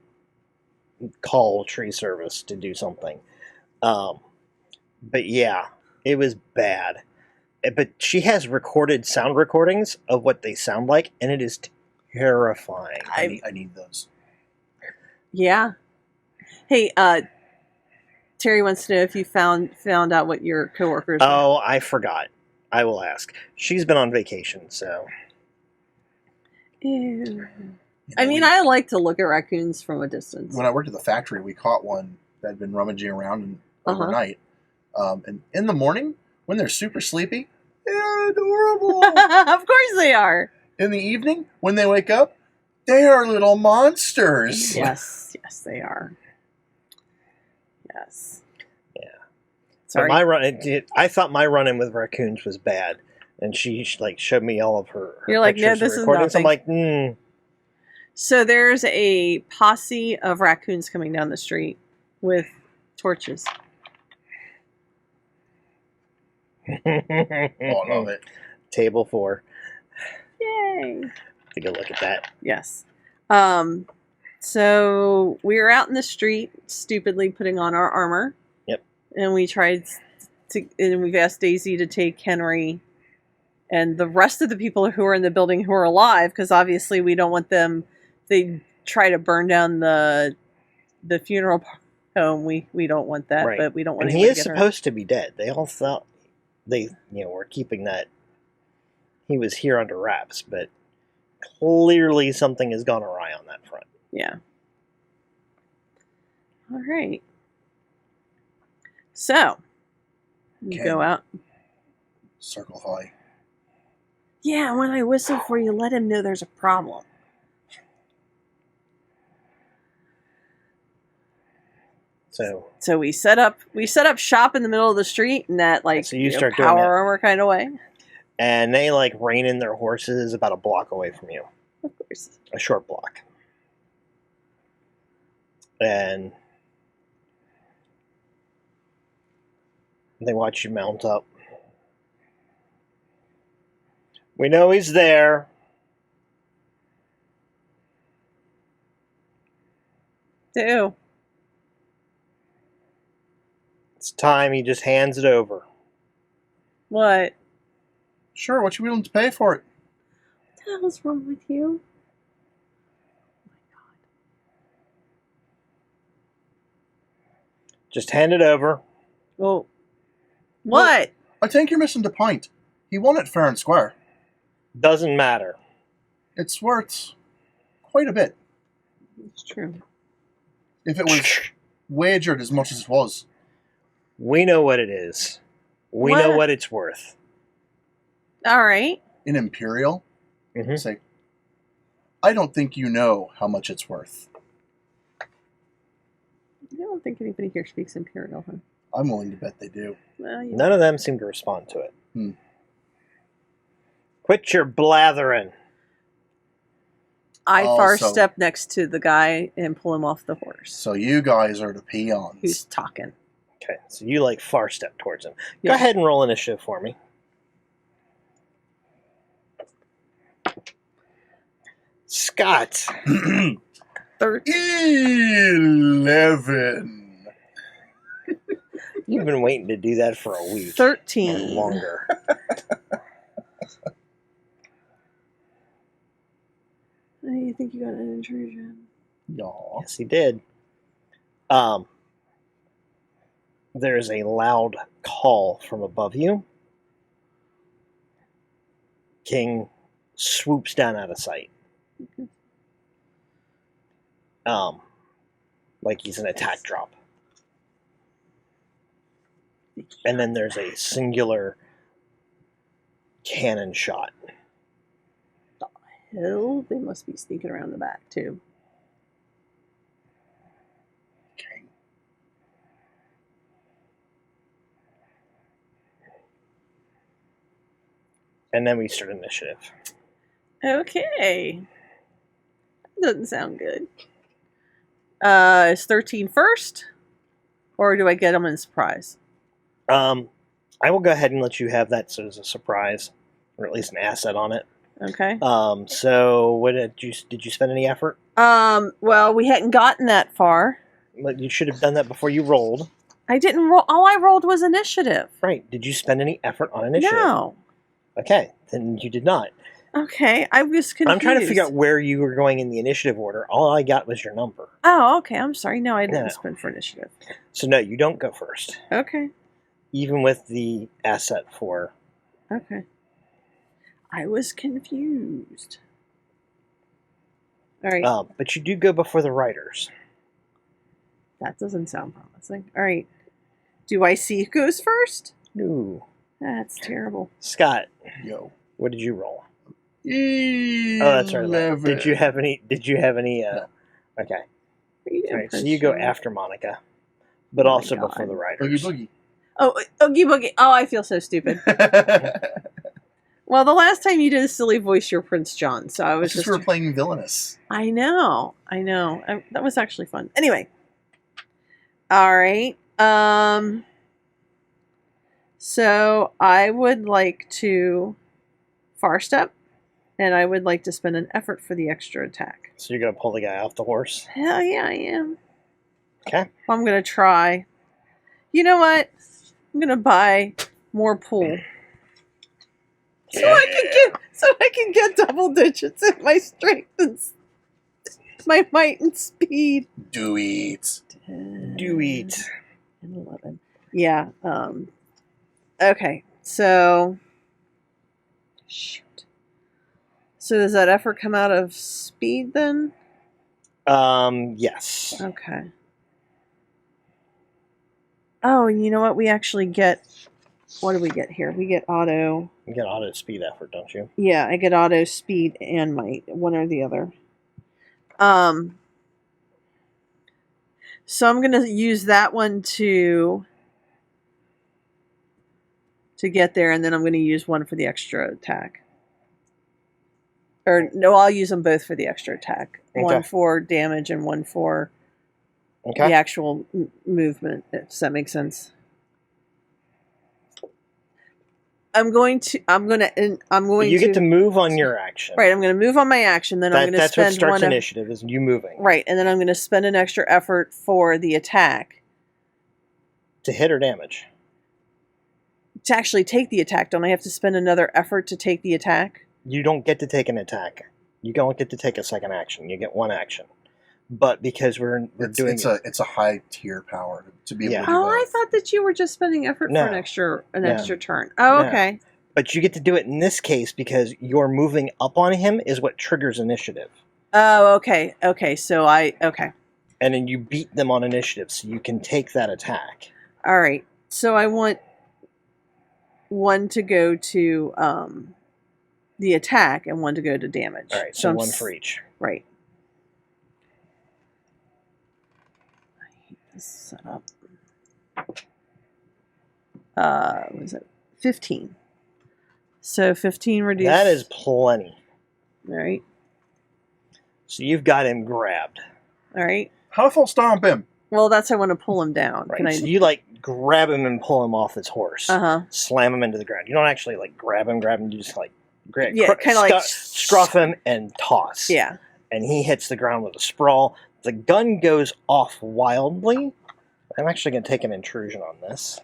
call tree service to do something. But yeah, it was bad. But she has recorded sound recordings of what they sound like, and it is terrifying. I need those. Yeah. Hey, Terry wants to know if you found out what your coworkers. Oh, I forgot. I will ask. She's been on vacation, so. Ew. I mean, I like to look at raccoons from a distance. When I worked at the factory, we caught one that had been rummaging around overnight. And in the morning, when they're super sleepy, they're adorable. Of course they are. In the evening, when they wake up, they are little monsters. Yes, they are. Yes. Yeah. Sorry. But I thought my run-in with raccoons was bad, and she like showed me all of her You're like, no, pictures and this is recordings. I'm nothing. like, So there's a posse of raccoons coming down the street with torches. Oh, I love it. Table 4. Yay! Take a look at that. Yes. So we were out in the street, stupidly putting on our armor. Yep. And we we've asked Daisy to take Henry and the rest of the people who are in the building who are alive, because obviously we don't want them. They try to burn down the funeral home. We don't want that, Right. but we don't want. And he anyone is to get hurt. supposed to be dead. They all thought they were keeping that he was here under wraps, but clearly something has gone awry on that front. Yeah. All right. So you Okay. go out. Circle Holly. Yeah, when I whistle for you, let him know there's a problem. So we set up shop in the middle of the street in that So you start doing power that. armor kind of way. And they like rein in their horses about a block away from you. Of course. A short block. And they watch you mount up. We know he's there. Do. It's time he just hands it over. What? Sure, what you willing to pay for it? What the hell's wrong with you? Just hand it over. Well, what? I think you're missing the point. He won it fair and square. Doesn't matter. It's worth quite a bit. It's true. If it was wagered as much as it was. We know what it is. We know What? what it's worth. All right. In Imperial, Mhm. say, I don't think you know how much it's worth. think anybody here speaks Imperial, huh? I'm willing to bet they do. Well, you None of them seem to respond to it. Hmm. Quit your blathering. I Oh, far so- step next to the guy and pull him off the horse. So you guys are the peons. Who's talking? Okay, so you like far step towards him. Yeah. Go ahead and roll initiative for me. Scott. 11. You've been waiting to do that for a week. 13. Or longer. You think you got an intrusion? Y'all. Yes, he did. There's a loud call from above you. King swoops down out of sight. Like he's an attack drop. And then there's a singular cannon shot. Hell, they must be sneaking around the back too. Okay. And then we start initiative. Okay. Doesn't sound good. Is 13 first? Or do I get them in surprise? I will go ahead and let you have that as a surprise, or at least an asset on it. Okay. So what did you spend any effort? Well, we hadn't gotten that far. But you should have done that before you rolled. I didn't roll. All I rolled was initiative. Right. Did you spend any effort on initiative? No. Okay, then you did not. Okay, I was confused. I'm trying to figure out where you were going in the initiative order. All I got was your number. Oh, okay. I'm sorry. No, I didn't No. spend for initiative. So no, you don't go first. Okay. Even with the asset for... Okay. I was confused. All right. but you do go before the writers. That doesn't sound promising. All right. Do I see who goes first? No. That's terrible. Scott, Yo. what did you roll? 11. Oh, that's right. Did you have any... No. Okay. Are you All right, so you go after Monica, but Oh my also God. before the Boogie writers. Boogie. Oh, Oogie Boogie. Oh, I feel so stupid. Well, the last time you did a silly voice, you're Prince John, so I was Just just... we were playing villainous. I know. That was actually fun. Anyway. All right. So I would like to far step, and I would like to spend an effort for the extra attack. So you're going to pull the guy off the horse? Hell yeah, I am. Okay. I'm gonna try. You know what? I'm gonna buy more pool. So I can get double digits in my strength and my might and speed. Do it. Do eat. And 11. Yeah. Okay. So. Shoot. So does that effort come out of speed then? Yes. Okay. Oh, and you know what? We actually get. What do we get here? We get auto. You get auto speed effort, don't you? Yeah, I get auto, speed, and might, one or the other. So I'm gonna use that one to get there, and then I'm gonna use one for the extra attack. Or no, I'll use them both for the extra attack. One Okay. for damage and one for Okay. the actual movement. Does that make sense? I'm going to. You get to move on your action. Right, I'm going to move on my action, then I'm going to That's what spend starts one. initiative, is you moving. Right, and then I'm going to spend an extra effort for the attack To hit or damage. to actually take the attack. Don't I have to spend another effort to take the attack? You don't get to take an attack. You don't get to take a second action. You get one action. But because we're doing It's a high tier power to be able Yeah. to do Oh, I both. thought that you were just spending effort No. for an No. extra turn. Oh, No. okay. But you get to do it in this case because you're moving up on him is what triggers initiative. Oh, okay. Okay, so okay. And then you beat them on initiative, so you can take that attack. All right. So I want one to go to the attack and one to go to damage. All right, so I'm one for each. Right. I hate Set up. What was it? 15. So 15 reduced. That is plenty. All right. So you've got him grabbed. All right. How full stomp him? Well, that's I want to pull him down. Right. Can I? So you like grab him and pull him off his horse. Uh-huh. Slam him into the ground. You don't actually like grab him. You just like grab. Yeah, kinda like scruff him and toss. Yeah. And he hits the ground with a sprawl. The gun goes off wildly. I'm actually going to take an intrusion on this.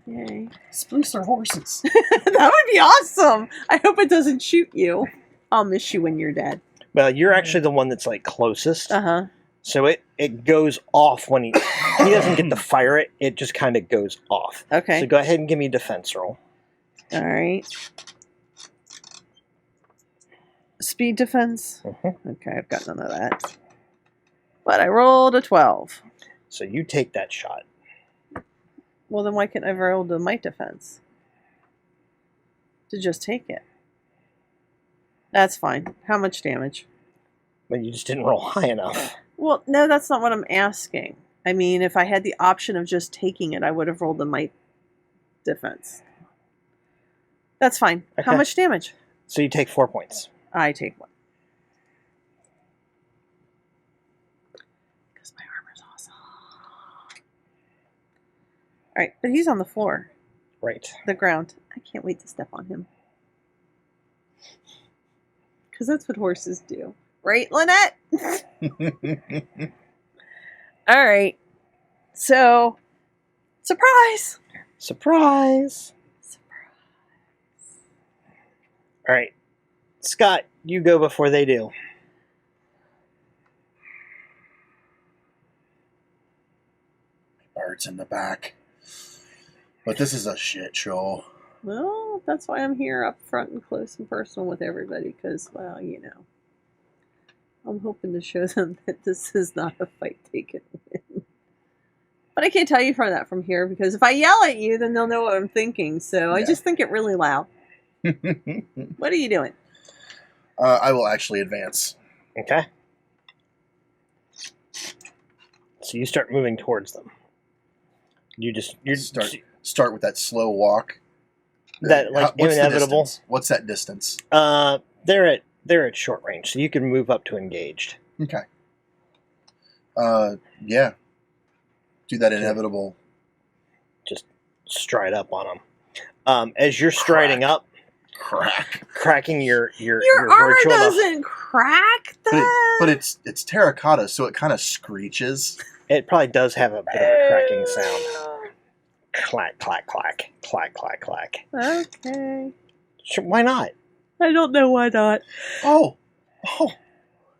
Yay. Spruce their horses. That would be awesome. I hope it doesn't shoot you. I'll miss you when you're dead. Well, you're actually the one that's like closest. Uh-huh. So it goes off when he doesn't get to fire it. It just kind of goes off. Okay. So go ahead and give me a defense roll. All right. Speed defense? Mhm. Okay, I've got none of that. But I rolled a 12. So you take that shot. Well, then why can't I roll the might defense? To just take it. That's fine. How much damage? But you just didn't roll high enough. Well, no, that's not what I'm asking. I mean, if I had the option of just taking it, I would have rolled the might defense. That's fine. How Okay. much damage? So you take 4 points. I take one. Because my armor's awesome. Alright, but he's on the floor. Right. The ground. I can't wait to step on him. Because that's what horses do. Right, Lynette? Alright. So, surprise! Surprise! All right. Scott, you go before they do. Birds in the back. But this is a shit show. Well, that's why I'm here up front and close and personal with everybody, because, well, you know. I'm hoping to show them that this is not a fight they can win. But I can't tell you from here, because if I yell at you, then they'll know what I'm thinking, so I Yeah. just think it really loud. What are you doing? I will actually advance. Okay. So you start moving towards them. You Start with that slow walk. That, like, What's the inevitable? distance? What's that distance? They're at short range, so you can move up to engaged. Okay. Yeah. Do that inevitable. Just stride up on them. As you're striding up, cracking your Your armor virtual doesn't crack that. But it's terracotta, so it kind of screeches. It probably does have a bit of a cracking sound. Clack, clack, clack, clack, clack, clack. Okay. Sure, why not? I don't know why not. Oh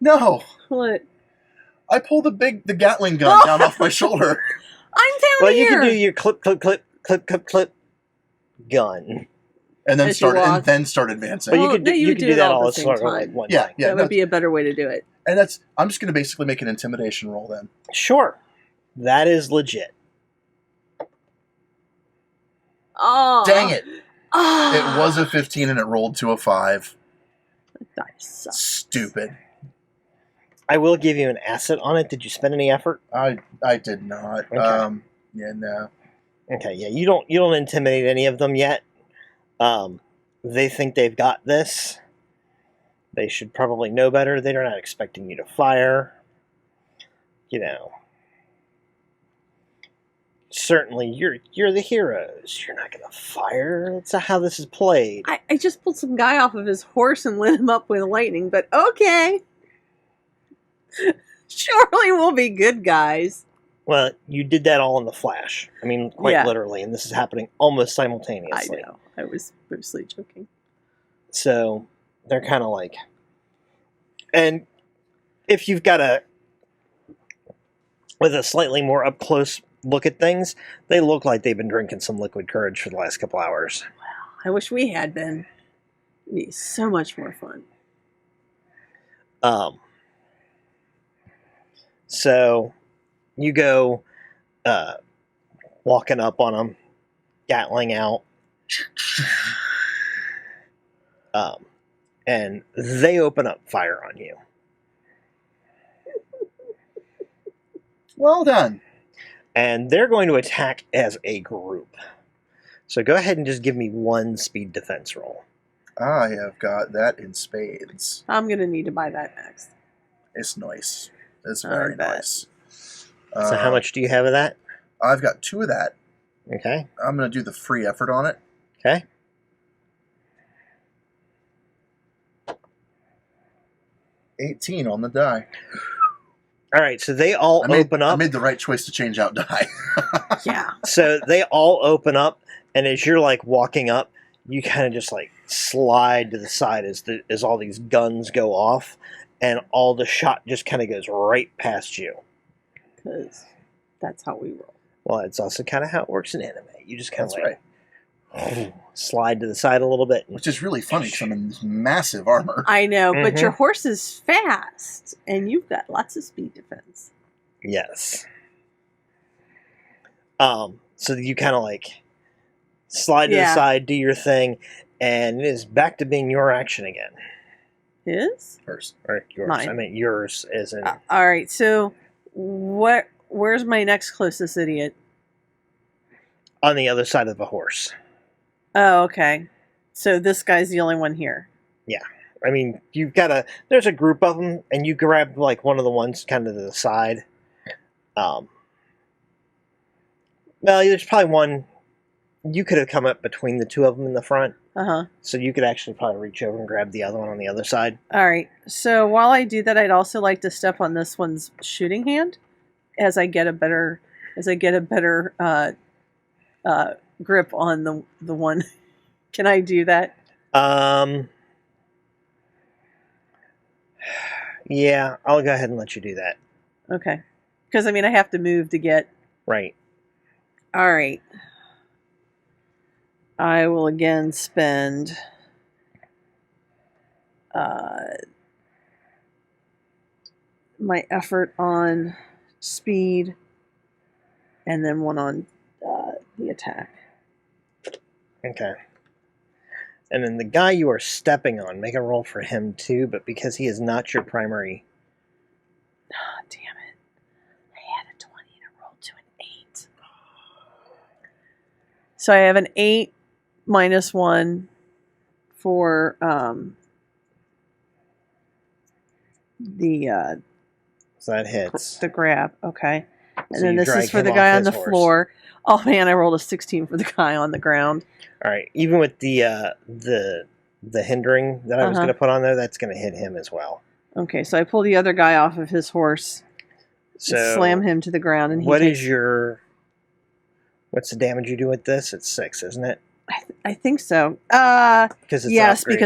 no! What? I pulled the Gatling gun down off my shoulder. I'm down Well, here. you can do your clip, clip, clip, clip, clip, clip gun. And then As you walk. start advancing. But Well, you you could do do it that all all at as the sort same of like time. one Yeah, thing. yeah. That would be a better way to do it. And I'm just gonna basically make an intimidation roll then. Sure. That is legit. Oh. Dang it. Oh. It was a 15 and it rolled to a 5. That sucks. Stupid. I will give you an asset on it. Did you spend any effort? I did not. Okay. Yeah, no. Okay, yeah, you don't intimidate any of them yet. They think they've got this. They should probably know better. They're not expecting you to fire. You know. Certainly, you're the heroes. You're not gonna fire. That's not how this is played. I just pulled some guy off of his horse and lit him up with lightning, but okay. Surely we'll be good guys. Well, you did that all in the flash. I mean, quite Yeah. literally, and this is happening almost I simultaneously. know. I was mostly joking. So they're kind of like, and if you've got with a slightly more up close look at things, they look like they've been drinking some liquid courage for the last couple hours. I wish we had been. It'd be so much more fun. So you go walking up on them, Gatling out, and they open up fire on you. Well done. and they're going to attack as a group. So go ahead and just give me one speed defense roll. I have got that in spades. I'm gonna need to buy that next. It's nice. It's I very bet. nice. So how much do you have of that? I've got 2 of that. Okay. I'm going to do the free effort on it. Okay. $18 on the die. All right. So they all open I up. made the right choice to change out die. Yeah. So they all open up, and as you're like walking up, you kind of just like slide to the side as all these guns go off, and all the shot just kind of goes right past you. Because that's how we roll. Well, it's also kind of how it works in anime. You just kind of That's like slide to the side a little bit. Which is really funny because I'm in this massive armor. I know, but Mhm. your horse is fast, and you've got lots of speed defense. Yes. So you kind of like slide to the Yeah. side, do your thing, and it is back to being your action again. His? First. Or yours. Mine. I meant yours as in. All right. So, where's my next closest idiot? On the other side of the horse. Oh, okay. So this guy's the only one here. I mean, you've got there's a group of them, and you grab like one of the ones kind of to the side. Well, there's probably one. You could have come up between the two of them in the front, so you could actually probably reach over and grab the other one on the other side. All right. So while I do that, I'd also like to step on this one's shooting hand, as I get a better grip on the one. Can I do that? Yeah, I'll go ahead and let you do that. Okay. Because I mean, I have to move to get. Right. All right. I will again spend my effort on speed and then one on the attack. Okay. And then the guy you are stepping on, make a roll for him too, but because he is not your primary. Oh, damn it. I had a 20 and I rolled to an 8. So I have an 8 minus 1 for So that hits. the grab. Okay. And So then you this drag is for him the off guy on his the horse. floor. Oh man, I rolled a 16 for the guy on the ground. All right. Even with the hindering that I was Uh-huh. going to put on there, that's going to hit him as well. Okay, so I pull the other guy off of his horse, So slam him to the ground, and what's the damage you do with this? It's 6, isn't it? I think so. Because it's Yes, upgrade.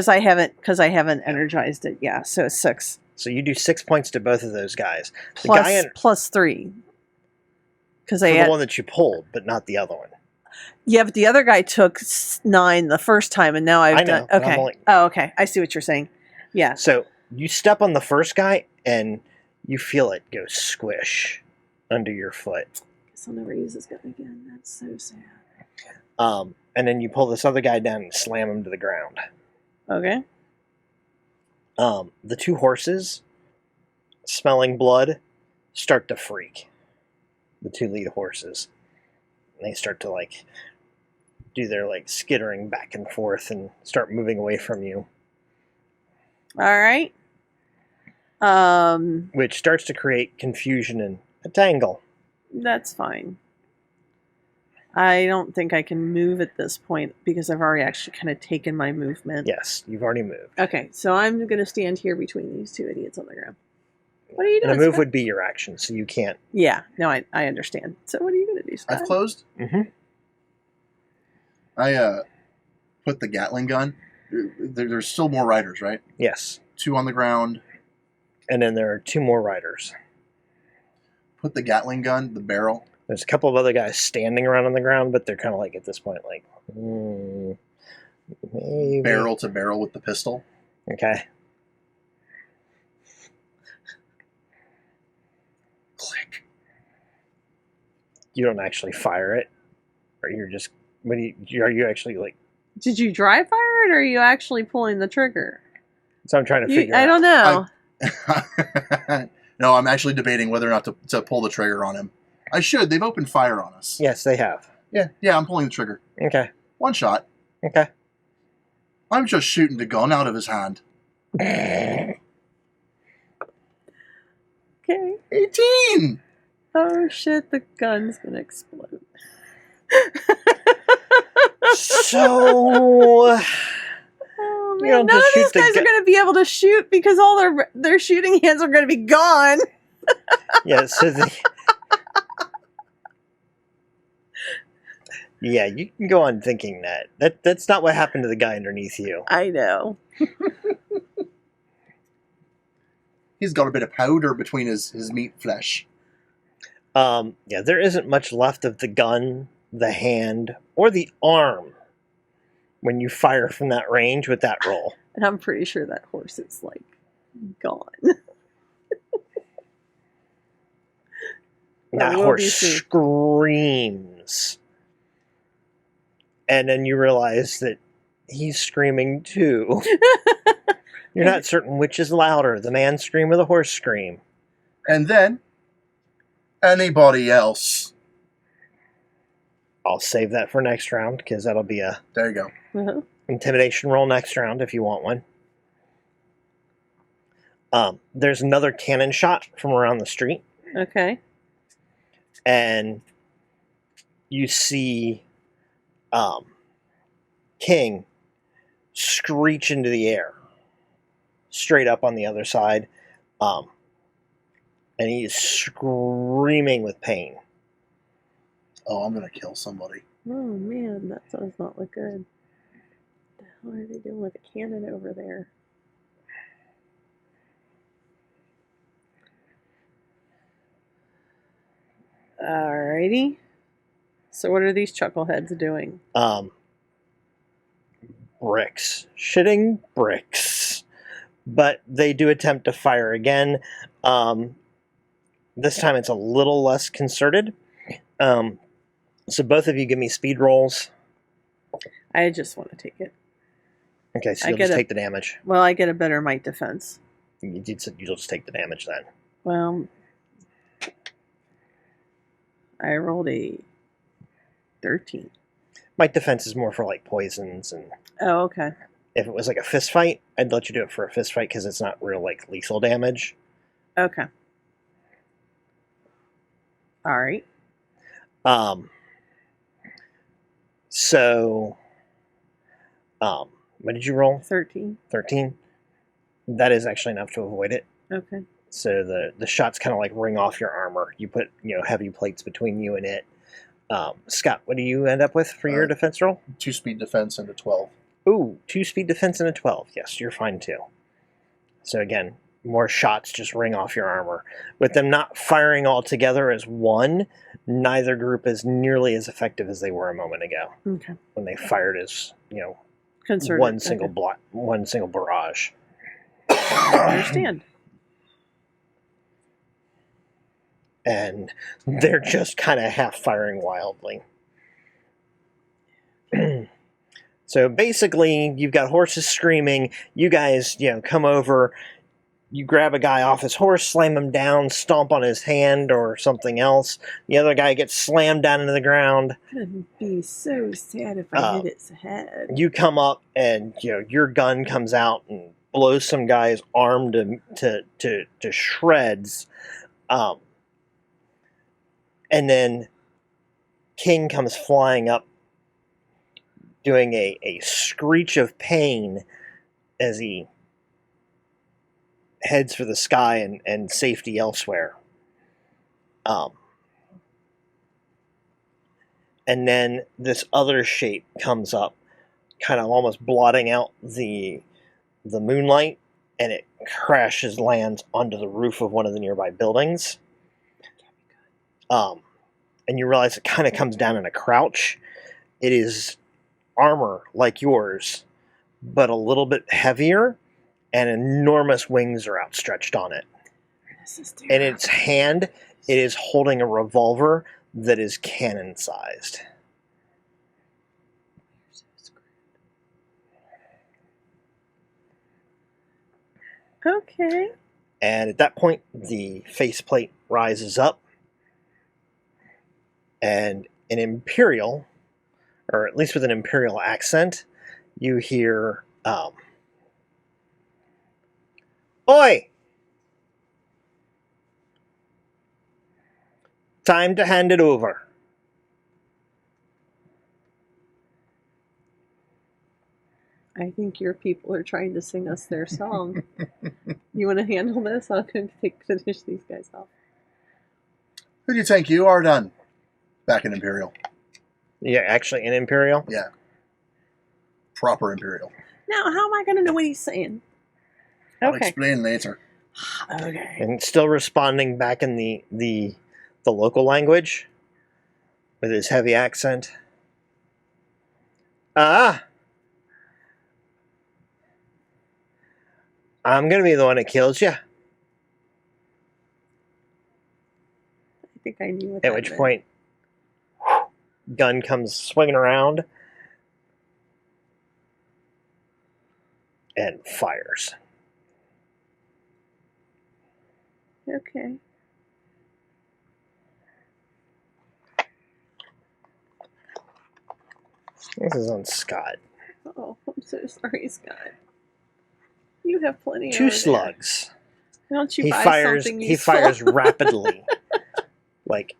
because I haven't energized it. Yeah, so it's 6 So you do 6 points to both of those guys. The plus guy in, plus 3. Because for I the had, one that you pulled, but not the other one. yeah, but the other guy took 9 the first time, and now I've I know, done. but I'm Okay. only- Oh, okay. I see what you're saying. Yeah. So you step on the first guy, and you feel it go squish under your foot. Guess I'll never use this gun again. That's so sad. And then you pull this other guy down and slam him to the ground. Okay. The two horses, smelling blood, start to freak. The two lead horses. And they start to like do their like skittering back and forth and start moving away from you, All right. which starts to create confusion and a tangle. That's fine. I don't think I can move at this point because I've already actually kind of taken my movement. Yes, you've already moved. Okay, so I'm going to stand here between these two idiots on the ground. What are you And doing? a move Scott? would be your action, so you can't. Yeah, no, I understand. So what are you going to do, Scott? I've closed. Mm-hmm. I put the Gatling gun. There's still more riders, right? Yes. 2 on the ground. And then there are 2 more riders. Put the Gatling gun, the barrel. There's a couple of other guys standing around on the ground, but they're kind of like at this point, like, maybe. Barrel to barrel with the pistol. Okay. Click. You don't actually fire it, or you're just. Are you actually like? Did you dry fire it, or are you actually pulling the trigger? So I'm trying to figure. I out. don't know. No, I'm actually debating whether or not to pull the trigger on him. I should. They've opened fire on us. Yes, they have. Yeah, I'm pulling the trigger. Okay. One shot. Okay. I'm just shooting the gun out of his hand. Okay. 18! Oh shit, the gun's gonna explode. So Oh You man, don't none of just these shoot the guys are gu- gonna be able to shoot because all their shooting hands are gonna be gone. yeah, yeah, you can go on thinking that. That's not what happened to the guy underneath you. I know. He's got a bit of powder between his meat flesh. Yeah, there isn't much left of the gun, the hand, or the arm when you fire from that range with that roll. And I'm pretty sure that horse is like gone. That will be horse soon. screams. And then you realize that he's screaming too. You're not certain which is louder, the man scream or the horse scream. And then, anybody else. I'll save that for next round, because that'll be a There you go. Uh-huh. intimidation roll next round if you want one. There's another cannon shot from around the street, Okay. and you see King screech into the air, straight up on the other side, and he's screaming with pain. Oh, I'm gonna kill somebody. Oh man, that does not look good. What the hell are they doing with a cannon over there? Alrighty. So what are these chuckleheads doing? Bricks. Shitting bricks. But they do attempt to fire again. This time it's a little less concerted. So both of you give me speed rolls. I just want to take it. Okay, so I you'll get just a- take the damage. Well, I get a better might defense. You'll just take the damage then. Well, I rolled a 13. Might defense is more for like poisons, and Oh, okay. if it was like a fist fight, I'd let you do it for a fist fight because it's not real like lethal damage. Okay. All right. So, what did you roll? 13. 13. That is actually enough to avoid it. Okay. So the shots kind of like ring off your armor. You put heavy plates between you and it. Scott, what do you end up with for your defense roll? 2 speed defense and a 12. Ooh, 2 speed defense and a 12. Yes, you're fine too. So again, more shots just ring off your armor. With them not firing all together as one, neither group is nearly as effective as they were a moment ago Okay. when they fired as Concerted. one single Okay. one single barrage. I understand. And they're just kind of half firing wildly. So basically, you've got horses screaming. You guys, come over. You grab a guy off his horse, slam him down, stomp on his hand or something else. The other guy gets slammed down into the ground. I'd be so sad if I hit its head. You come up, and your gun comes out and blows some guy's arm to shreds. And then King comes flying up, doing a screech of pain as he heads for the sky and safety elsewhere. And then this other shape comes up, kind of almost blotting out the moonlight, and it lands onto the roof of one of the nearby buildings. And you realize it kind of comes down in a crouch. It is armor like yours, but a little bit heavier, and enormous wings are outstretched on it. This is In terrible. its hand, it is holding a revolver that is cannon-sized. Okay. And at that point, the faceplate rises up, and an Imperial, or at least with an Imperial accent, you hear, "Oi! Time to hand it over." I think your people are trying to sing us their song. You want to handle this? I'm going to finish these guys off. Who do you think you are done? Back in Imperial. Yeah, actually, an Imperial. Yeah. Proper Imperial. Now, how am I going to know what he's saying? I'll Okay. explain later. Okay. And still responding back in the local language with his heavy accent. I'm gonna be the one that kills you. I think I knew what At that which meant. point, gun comes swinging around and fires. Okay. This is on Scott. Oh, I'm so sorry, Scott. You have plenty. 2 over there. slugs. Why don't you He buy fires. something He useful? fires rapidly, like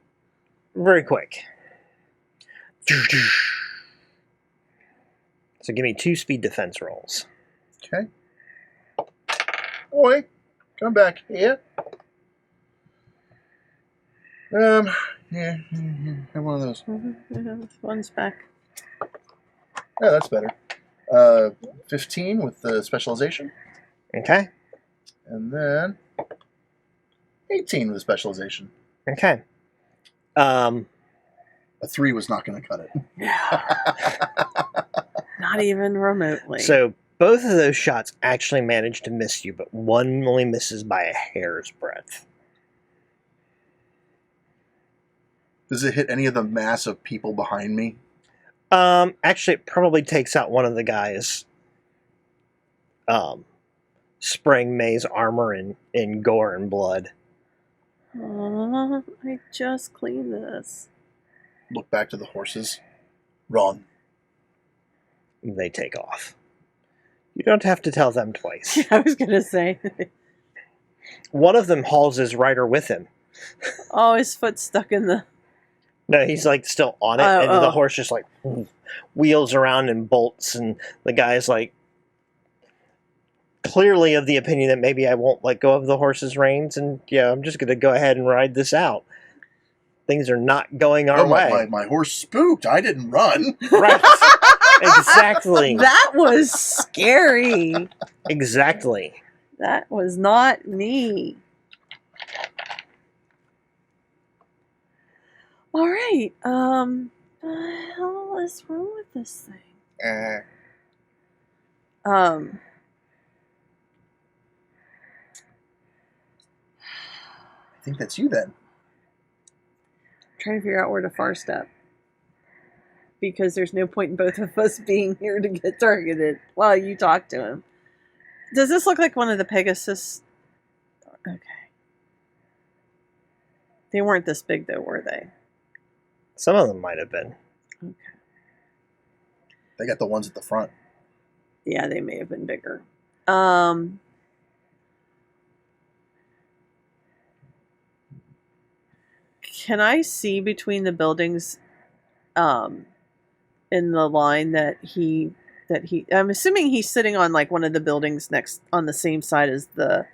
very quick. So give me 2 speed defense rolls. Okay. Oi, come back here. Yeah, have one of those. This one's back. Yeah, that's better. 15 with the specialization, Okay. and then 18 with the specialization. Okay. A 3 was not going to cut it. Not even remotely. So both of those shots actually manage to miss you, but one only misses by a hair's breadth. Does it hit any of the mass of people behind me? Actually, it probably takes out one of the guys. Spraying May's armor in gore and blood. I just cleaned this. Look back to the horses. Run. They take off. You don't have to tell them twice. I was gonna say. One of them hauls his rider with him. Oh, his foot's stuck in the. No, he's like still on it, and the horse just like wheels around and bolts, and the guy's like clearly of the opinion that maybe I won't let go of the horse's reins, and yeah, I'm just gonna go ahead and ride this out. Things are not going our way. My horse spooked. I didn't run. Right. Exactly. That was scary. Exactly. That was not me. All right. What the hell is wrong with this thing? I think that's you then. Trying to figure out where to far step. Because there's no point in both of us being here to get targeted while you talk to him. Does this look like one of the Pegasus? Okay. They weren't this big though, were they? Some of them might have been. Okay. They got the ones at the front. Yeah, they may have been bigger. Can I see between the buildings in the line that he I'm assuming he's sitting on like one of the buildings next on the same side as the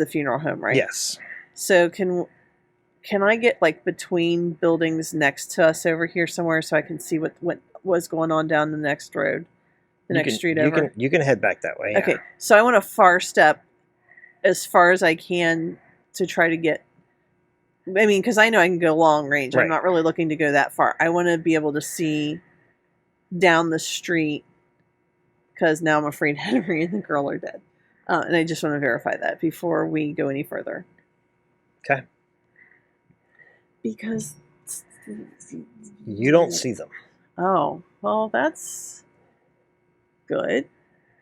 funeral home, right? Yes. So can I get like between buildings next to us over here somewhere so I can see what was going on down the next road? Street over. You can head back that way. Yeah. Okay, so I want to far step as far as I can to try to get. I mean, because I know I can go long range. Right. I'm not really looking to go that far. I want to be able to see down the street because now I'm afraid Henry and the girl are dead, and I just want to verify that before we go any further. Okay. Because you don't see them. Oh, well, that's good.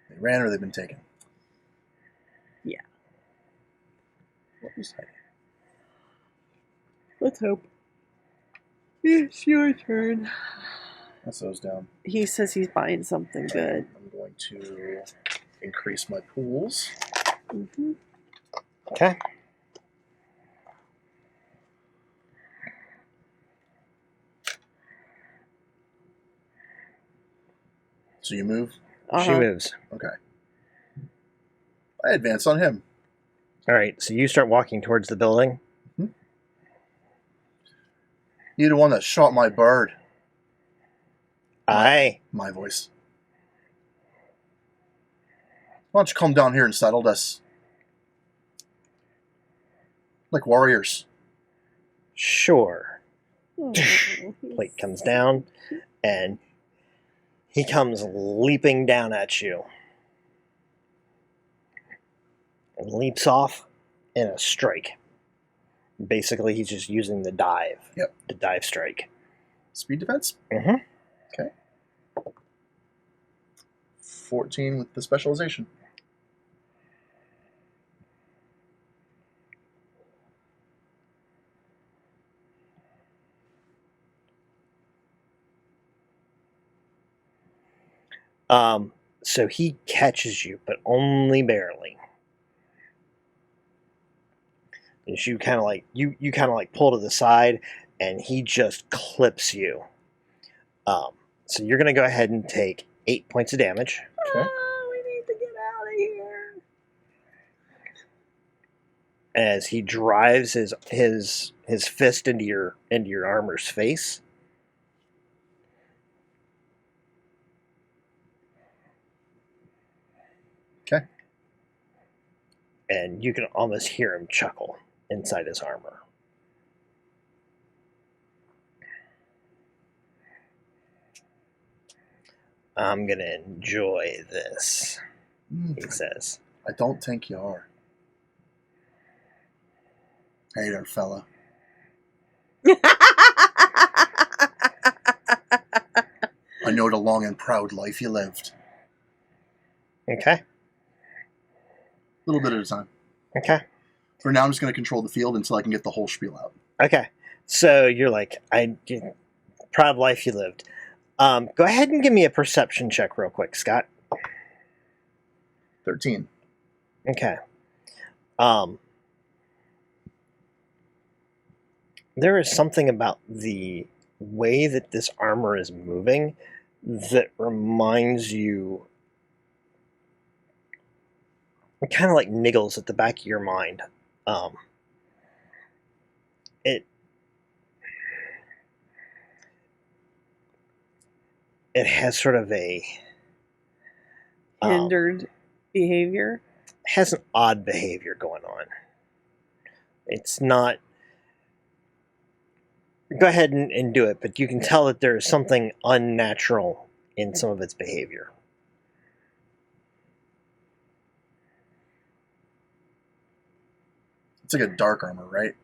They ran or they've been taken. Yeah. What was that? Let's hope. It's your turn. That's those down. He says he's buying something good. I'm going to increase my pools. Mm-hmm. Okay. So you move. She moves. Okay. I advance on him. All right, so you start walking towards the building. You're the one that shot my bird. Aye. My voice. Why don't you come down here and settle us? Like warriors. Sure. Oh, Plate comes down, and he comes leaping down at you. And leaps off in a strike. Basically, he's just using the dive. Yep. The dive strike. Speed defense? Mm-hmm. 14 with the specialization. So he catches you, but only barely. And you kind of like you kind of like pull to the side, and he just clips you. So you're gonna go ahead and take 8 points of damage. Okay. Oh, we need to get out of here. As he drives his fist into your armor's face. Okay. And you can almost hear him chuckle inside his armor. I'm gonna enjoy this, he says. I don't think you are. Hey there, fella. I know the long and proud life you lived. Okay. A little bit at a time. Okay. For now, I'm just going to control the field until I can get the whole spiel out. Okay. So you're like, proud life you lived. Go ahead and give me a perception check real quick, Scott. 13. Okay. There is something about the way that this armor is moving that reminds you, it kind of like niggles at the back of your mind. It has sort of a Hindered behavior. has an odd behavior going on. It's not. Go ahead and do it, but you can tell that there is something unnatural in some of its behavior. It's like a dark armor, right?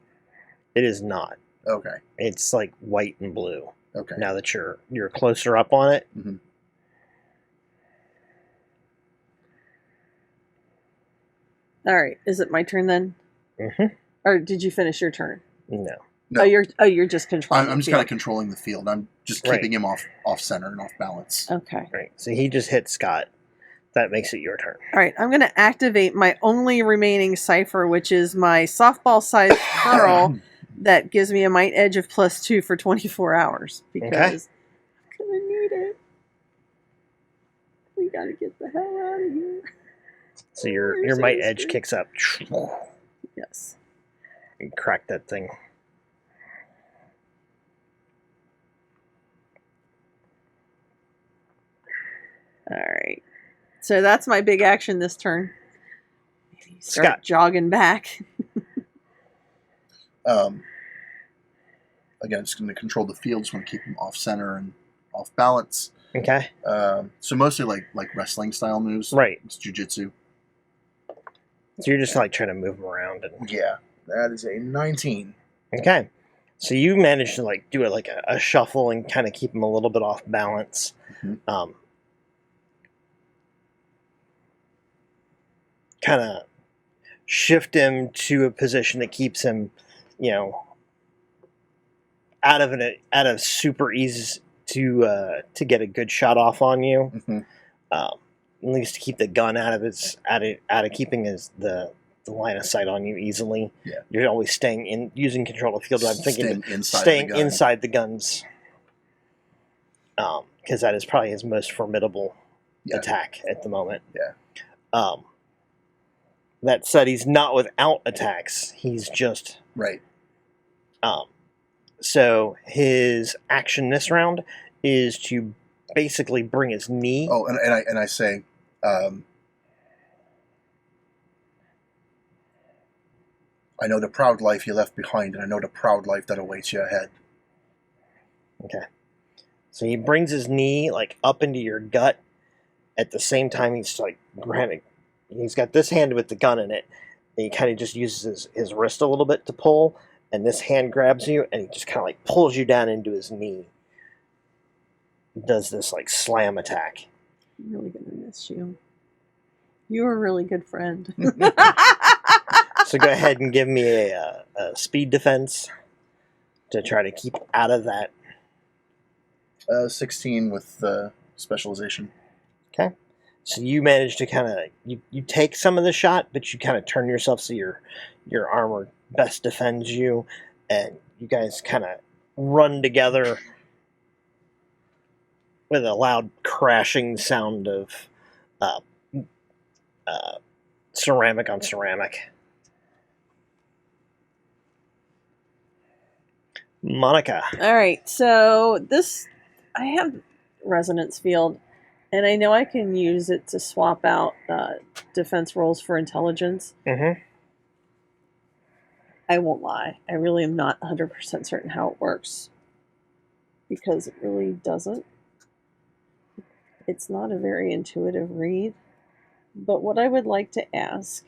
It is not. Okay. It's like white and blue. Okay. Now that you're closer up on it. Mhm. All right. Is it my turn then? Mm-hmm. Or did you finish your turn? No. No. You're just controlling. I'm just the kind of field. controlling the field. I'm just Right. keeping him off center and off balance. Okay. Right. So he just hit Scott. That makes it your turn. All right. I'm going to activate my only remaining cipher, which is my softball-sized curl that gives me a might edge of +2 for 24 hours because I'm going to need it. We got to get the hell out of here. So your Where's might this edge dude? kicks up. Yes. You crack that thing. All right. So that's my big action this turn. Maybe start Scott. jogging back. Again, just going to control the field. Just want to keep him off center and off balance. Okay. So mostly like wrestling style moves. Right. It's jujitsu. So you're just like trying to move him around and Yeah. That is a 19. okay. So you managed to like do it like a shuffle and kind of keep him a little bit off balance. Mhm. Kind of shift him to a position that keeps him, out of super easy to get a good shot off on you. Hmm. At least to keep the gun out of keeping the line of sight on you easily. Yeah. You're always staying in using control of field. I'm thinking staying inside the guns. Because that is probably his most formidable attack at the moment. Yeah. That said, he's not without attacks. He's just Right. So his action this round is to basically bring his knee. Oh, and I say, I know the proud life you left behind, and I know the proud life that awaits you ahead. Okay. So he brings his knee like up into your gut. At the same time, he's like granting. He's got this hand with the gun in it. And he kind of just uses his wrist a little bit to pull, and this hand grabs you, and he just kind of like pulls you down into his knee. Does this like slam attack? I'm really gonna miss you. You were a really good friend. So go ahead and give me a speed defense to try to keep out of that. 16 with specialization. Okay. So you manage to kind of you take some of the shot, but you kind of turn yourself so your armor best defends you, and you guys kind of run together with a loud crashing sound of ceramic on ceramic. Monica. All right, so I have resonance field, and I know I can use it to swap out defense rolls for intelligence. Mm-hmm. I won't lie, I really am not 100% certain how it works, because it really doesn't. It's not a very intuitive read, but what I would like to ask...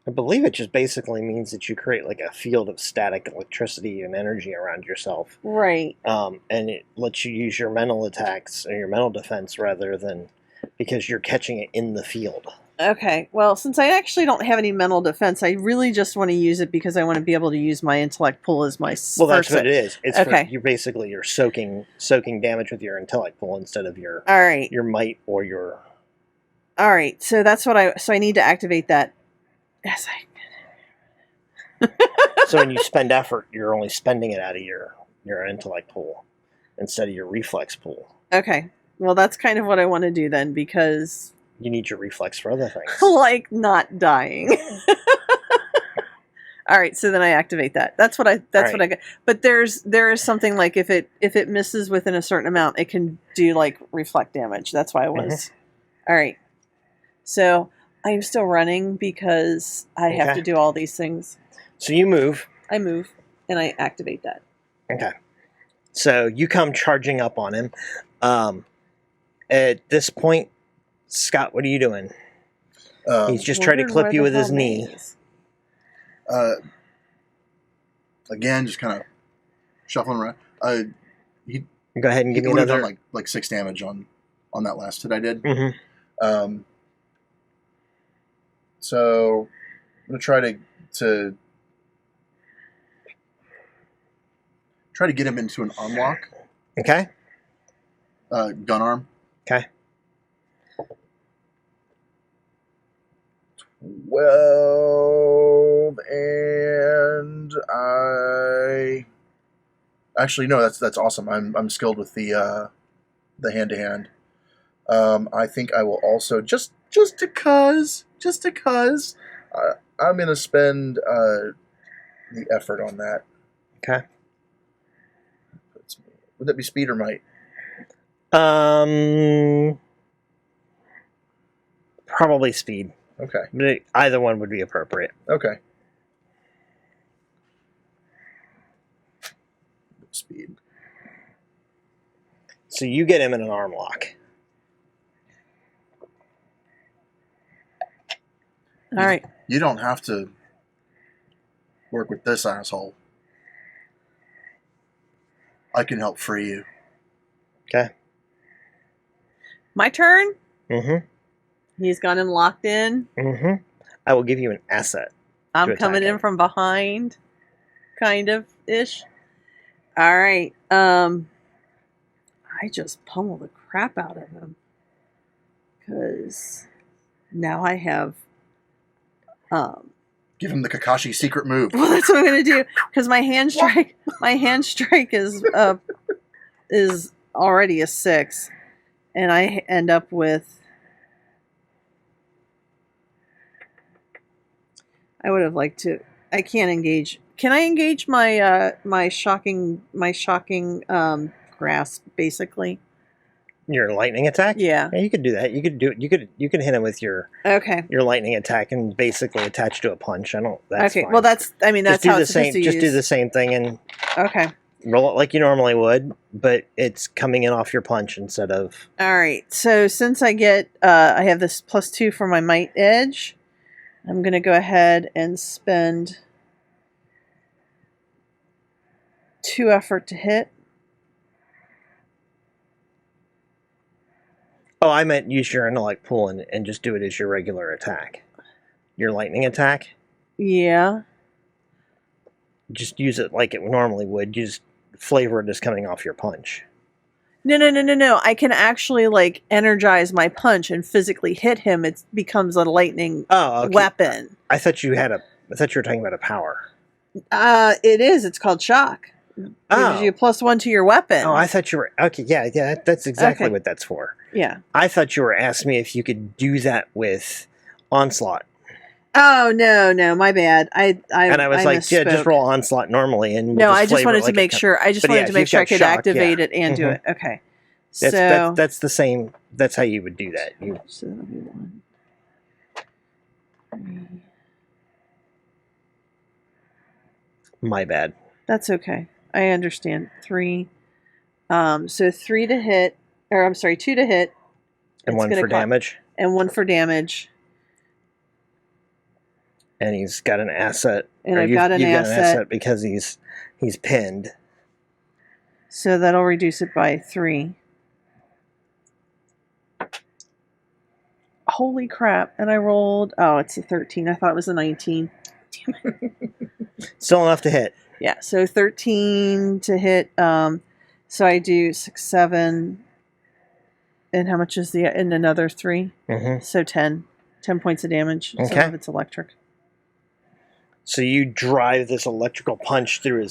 I believe it just basically means that you create like a field of static electricity and energy around yourself. Right. And it lets you use your mental attacks or your mental defense rather than because you're catching it in the field. Okay, well, since I actually don't have any mental defense, I really just want to use it because I want to be able to use my intellect pool as my Well, that's what it is. It's okay. You're soaking damage with your intellect pool instead of your All right. your might or your. All right, so that's what I need to activate that. Yes, So when you spend effort, you're only spending it out of your intellect pool instead of your reflex pool. Okay, well, that's kind of what I want to do then because you need your reflex for other things, like not dying. All right, so then I activate that. That's what I got. But there is something like if it misses within a certain amount, it can do like reflect damage. That's why I was. Mm-hmm. All right, so I'm still running because I have to do all these things. So you move. I move, and I activate that. Okay. So you come charging up on him. At this point, Scott, what are you doing? He's just trying to clip you with his knee. Again, just kind of shuffling around. Go ahead and give me another. Done like 6 damage on that last hit I did. Mm-hmm. So I'm gonna try to get him into an arm lock. Okay. Gun arm. Okay. 12, and I actually no, that's awesome. I'm skilled with the hand to hand. I think I will also just because I'm gonna spend the effort on that. Okay. Would that be speed or might? Probably speed. Okay. But either one would be appropriate. Okay. Speed. So you get him in an arm lock. All right. You don't have to work with this asshole. I can help free you. Okay. My turn? Mm-hmm. He's got him locked in. Mm-hmm. I will give you an asset. I'm coming in from behind, kind of ish. All right. I just pummel the crap out of him because now I have. Give him the Kakashi secret move. Well, that's what I'm gonna do because my hand strike is already a 6, and I end up with. I would have liked to. I can't engage. Can I engage my my shocking grasp basically? Your lightning attack? Yeah. Yeah, you could do that. You could do it. You could hit him with your Okay. lightning attack and basically attach to a punch. I don't. That's Okay. fine. Well, that's just how do the it's supposed same. to Just do use. the same thing and Okay. roll it like you normally would, but it's coming in off your punch instead of. All right. So since I get I have this +2 for my might edge, I'm gonna go ahead and spend 2 effort to hit. Oh, I meant use your intellect pool and just do it as your regular attack. Your lightning attack. Yeah. Just use it like it normally would. You just flavor it as coming off your punch. No. I can actually like energize my punch and physically hit him. It becomes a lightning Oh, okay. weapon. I thought you were talking about a power. It is. It's called shock. Oh. Gives you a +1 to your weapon. Oh, I thought you were okay. Yeah. That's exactly Okay. what that's for. Yeah. I thought you were asking me if you could do that with onslaught, Oh no, my bad. I and I was like, yeah, just misspoke. roll onslaught normally, and we'll No, just I just flavor it wanted to like make it sure. I just But wanted yeah, to if make you've sure I got could shock, activate yeah. it and do Mhm. it. Okay. That's the same. That's how you would do that. So that'll be 1, 3. My bad. That's okay. I understand. 3. So 3 to hit, or I'm sorry, 2 to hit, And It's 1 gonna for co- damage, and 1 for damage. and he's got an asset. And or I've you've got an got an asset. asset because he's pinned. So that'll reduce it by 3. Holy crap! And I rolled. Oh, it's a 13. I thought it was a 19. Still enough to hit. Yeah. So 13 to hit. So I do 6, 7. And how much is and another 3? Mm-hmm. So 10. 10 points of damage. Some Okay. of it's electric. So you drive this electrical punch through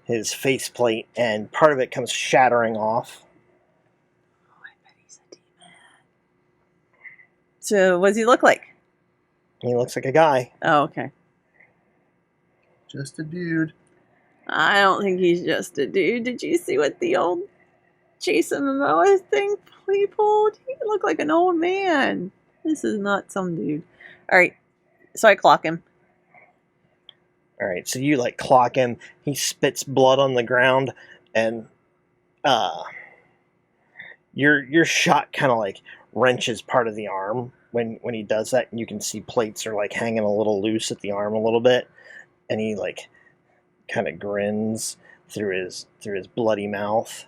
his faceplate, and part of it comes shattering off. Oh, I bet he's a demon. So what does he look like? He looks like a guy. Oh, okay. Just a dude. I don't think he's just a dude. Did you see what the old Jason Momoa thing he pulled? He looked like an old man. This is not some dude. All right. So I clock him. All right, so you clock him. He spits blood on the ground, and your shot kind of wrenches part of the arm when he does that, and you can see plates are hanging a little loose at the arm a little bit, and he kind of grins through his bloody mouth.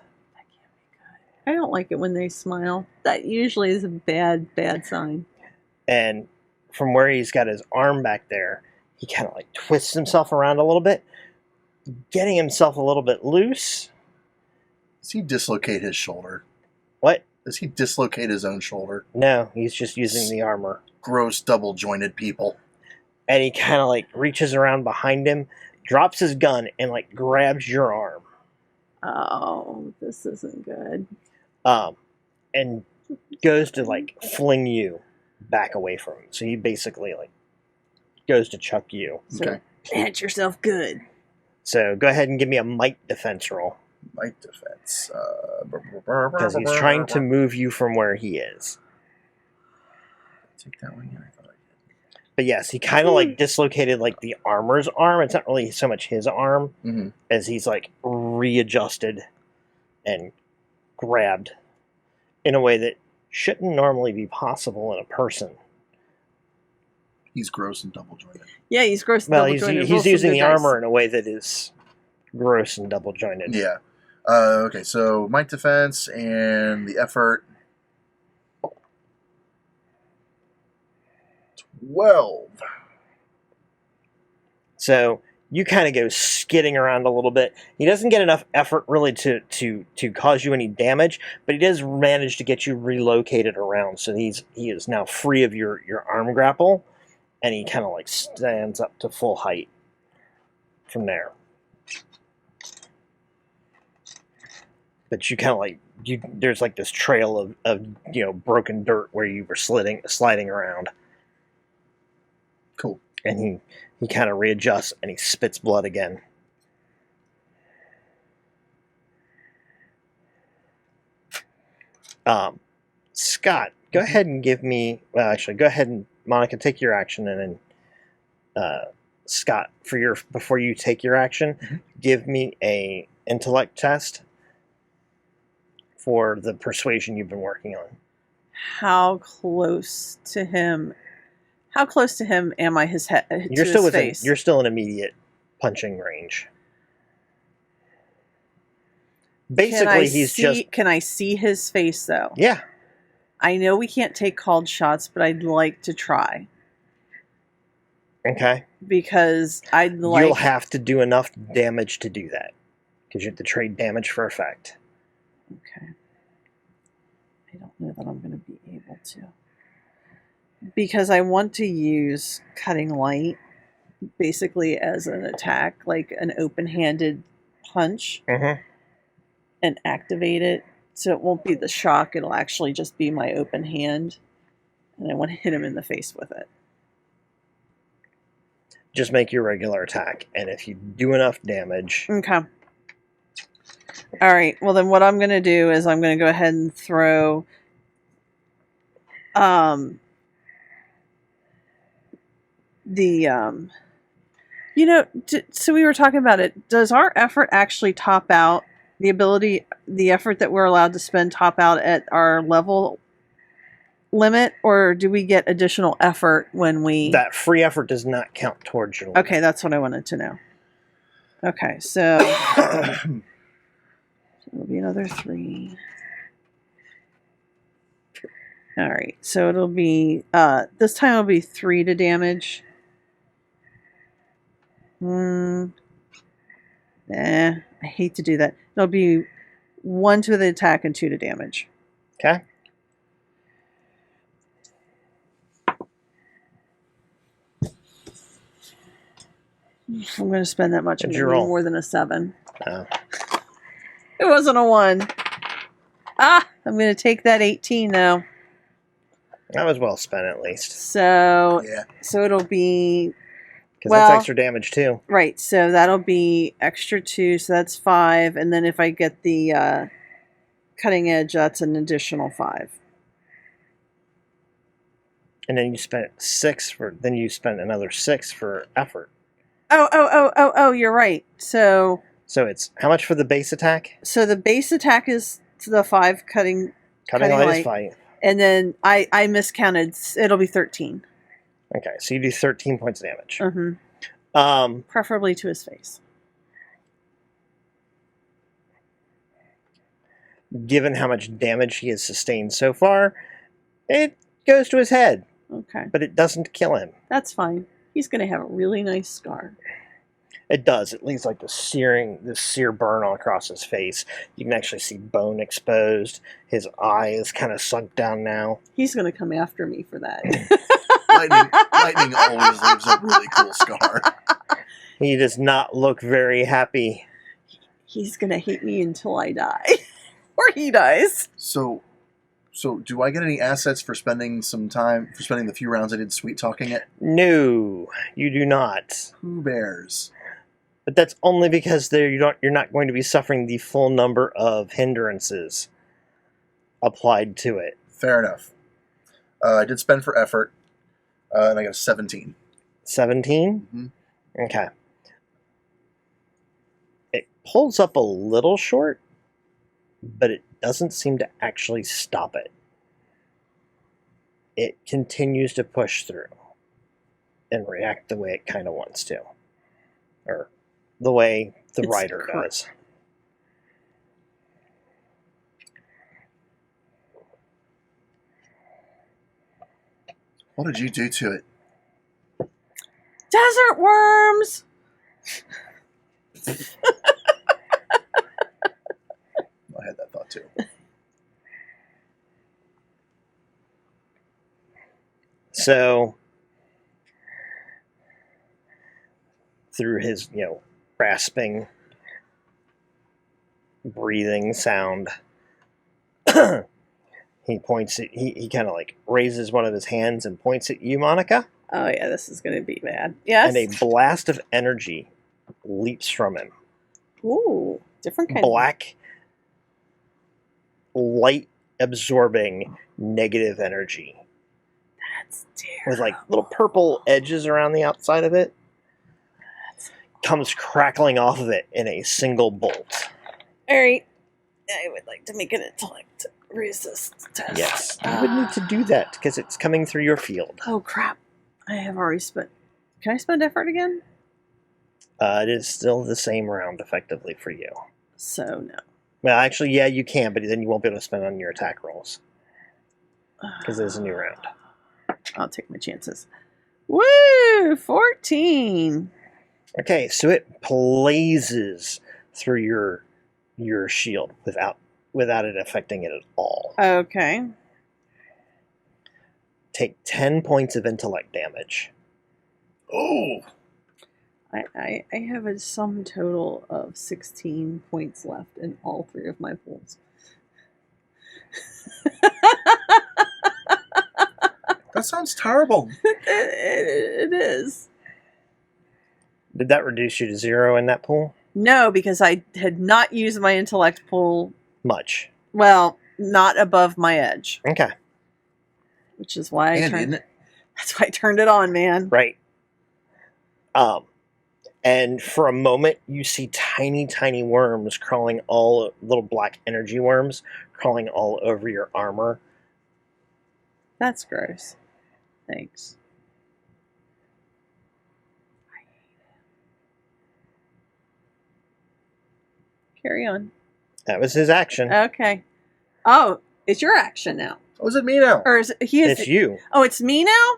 I don't like it when they smile. That usually is a bad sign. And from where he's got his arm back there, he kind of twists himself around a little bit, getting himself a little bit loose. Does he dislocate his shoulder? What? Does he dislocate his own shoulder? No, he's just using the armor. Gross double jointed people. And he kind of reaches around behind him, drops his gun, and grabs your arm. Oh, this isn't good. And goes to fling you back away from him. So he basically goes to chuck you. So Okay. hit yourself good. So go ahead and give me a might defense roll, Might defense. because he's trying to move you from where he is. Take that one. Yeah, I thought I did. But yes, he kind of dislocated the armor's arm. It's not really so much his arm Mm-hmm. as he's readjusted and grabbed in a way that shouldn't normally be possible in a person. He's gross and double jointed. Yeah, he's gross. Well, double jointed. he's using the armor in a way that is gross and double jointed. Yeah. Okay, so might defense and the effort. 12. So you kind of go skidding around a little bit. He doesn't get enough effort really to cause you any damage, but he does manage to get you relocated around. So he is now free of your arm grapple, and he kind of like stands up to full height from there. But you kind of like there's like this trail of broken dirt where you were sliding around. Cool. And he kind of readjusts and he spits blood again. Scott, go ahead and give me. Well, actually, go ahead and Monica, take your action, and then Scott, before you take your action, give me a intellect test for the persuasion you've been working on. How close to him? How close to him am I? His head. You're to still his within. face? You're still in immediate punching range. Basically, Can I see his face though? Yeah. I know we can't take called shots, but I'd like to try. Okay. Because I'd like. You'll have to do enough damage to do that, because you have to trade damage for effect. Okay. I don't know that I'm going to be able to. Because I want to use Cutting Light basically as an attack, like an open-handed punch, and activate it. So it won't be the shock, it'll actually just be my open hand. And I want to hit him in the face with it. Just make your regular attack, and if you do enough damage... Okay. Alright, well then what I'm going to do is I'm going to go ahead and throw... so we were talking about it. Does our effort actually top out the effort that we're allowed to spend top out at our level limit, or do we get additional effort when we... That free effort does not count towards your limit. Okay, that's what I wanted to know. Okay, so it'll be another 3. Alright, so it'll be, this time it'll be 3 to damage. I hate to do that. It'll be 1 to the attack and 2 to damage. Okay. I'm going to spend that much. I'm What'd going you to roll? more than a 7. Oh. It wasn't a 1. I'm going to take that 18 though. That was well spent, at least. So, Yeah. so it'll be... Because Well, that's extra damage, too. Right, so that'll be extra 2, so that's 5. And then if I get the cutting edge, that's an additional 5. And then you spent 6 for... Then you spent another 6 for effort. Oh, you're right. So it's... How much for the base attack? So the base attack is the 5 cutting Light is 5. And then I miscounted. It'll be 13. Okay, so you do 13 points of damage. Preferably to his face. Given how much damage he has sustained so far, it goes to his head. Okay. But it doesn't kill him. That's fine. He's going to have a really nice scar. It does. It leaves like this sear burn all across his face. You can actually see bone exposed. His eye is kind of sunk down now. He's going to come after me for that. Lightning always leaves a really cool scar. He does not look very happy. He's going to hate me until I die. Or he dies. So do I get any assets for spending the few rounds I did sweet talking it? No, you do not. Who bears? But that's only because you're not going to be suffering the full number of hindrances applied to it. Fair enough. I did spend for effort, and I got a 17. 17? Mm-hmm. Okay. It pulls up a little short, but it doesn't seem to actually stop it. It continues to push through and react the way it kind of wants to. Or the way the rider does. What did you do to it? Desert worms! I had that thought too. So, through his, rasping, breathing sound, he points at, he kind of like raises one of his hands and points at you, Monica, Oh yeah, this is going to be bad. Yes. and a blast of energy leaps from him. Ooh, different kind Black, light absorbing negative energy That's terrible. with like little purple edges around the outside of it. Comes crackling off of it in a single bolt. All right. I would like to make an intellect resist test. Yes, you would need to do that because it's coming through your field. Oh crap! I have already spent. Can I spend effort again? It is still the same round effectively for you. So no. Well, actually, yeah, you can, but then you won't be able to spend on your attack rolls because there's a new round. I'll take my chances. Woo! 14. Okay, so it blazes through your shield without it affecting it at all. Okay. Take 10 points of intellect damage. Oh, I have a sum total of 16 points left in all three of my pools. that sounds terrible. It is. Did that reduce you to 0 in that pool? No, because I had not used my intellect pool. Much. Well, not above my edge, Okay, which is why I And turned. isn't it? That's why I turned it on, man. right. And for a moment, you see tiny, tiny worms crawling little black energy worms crawling all over your armor. That's gross. Thanks. Carry on. That was his action. Okay. Oh, it's your action now, Oh, is it me now? or is it, he is? It's you. Oh, it's me now.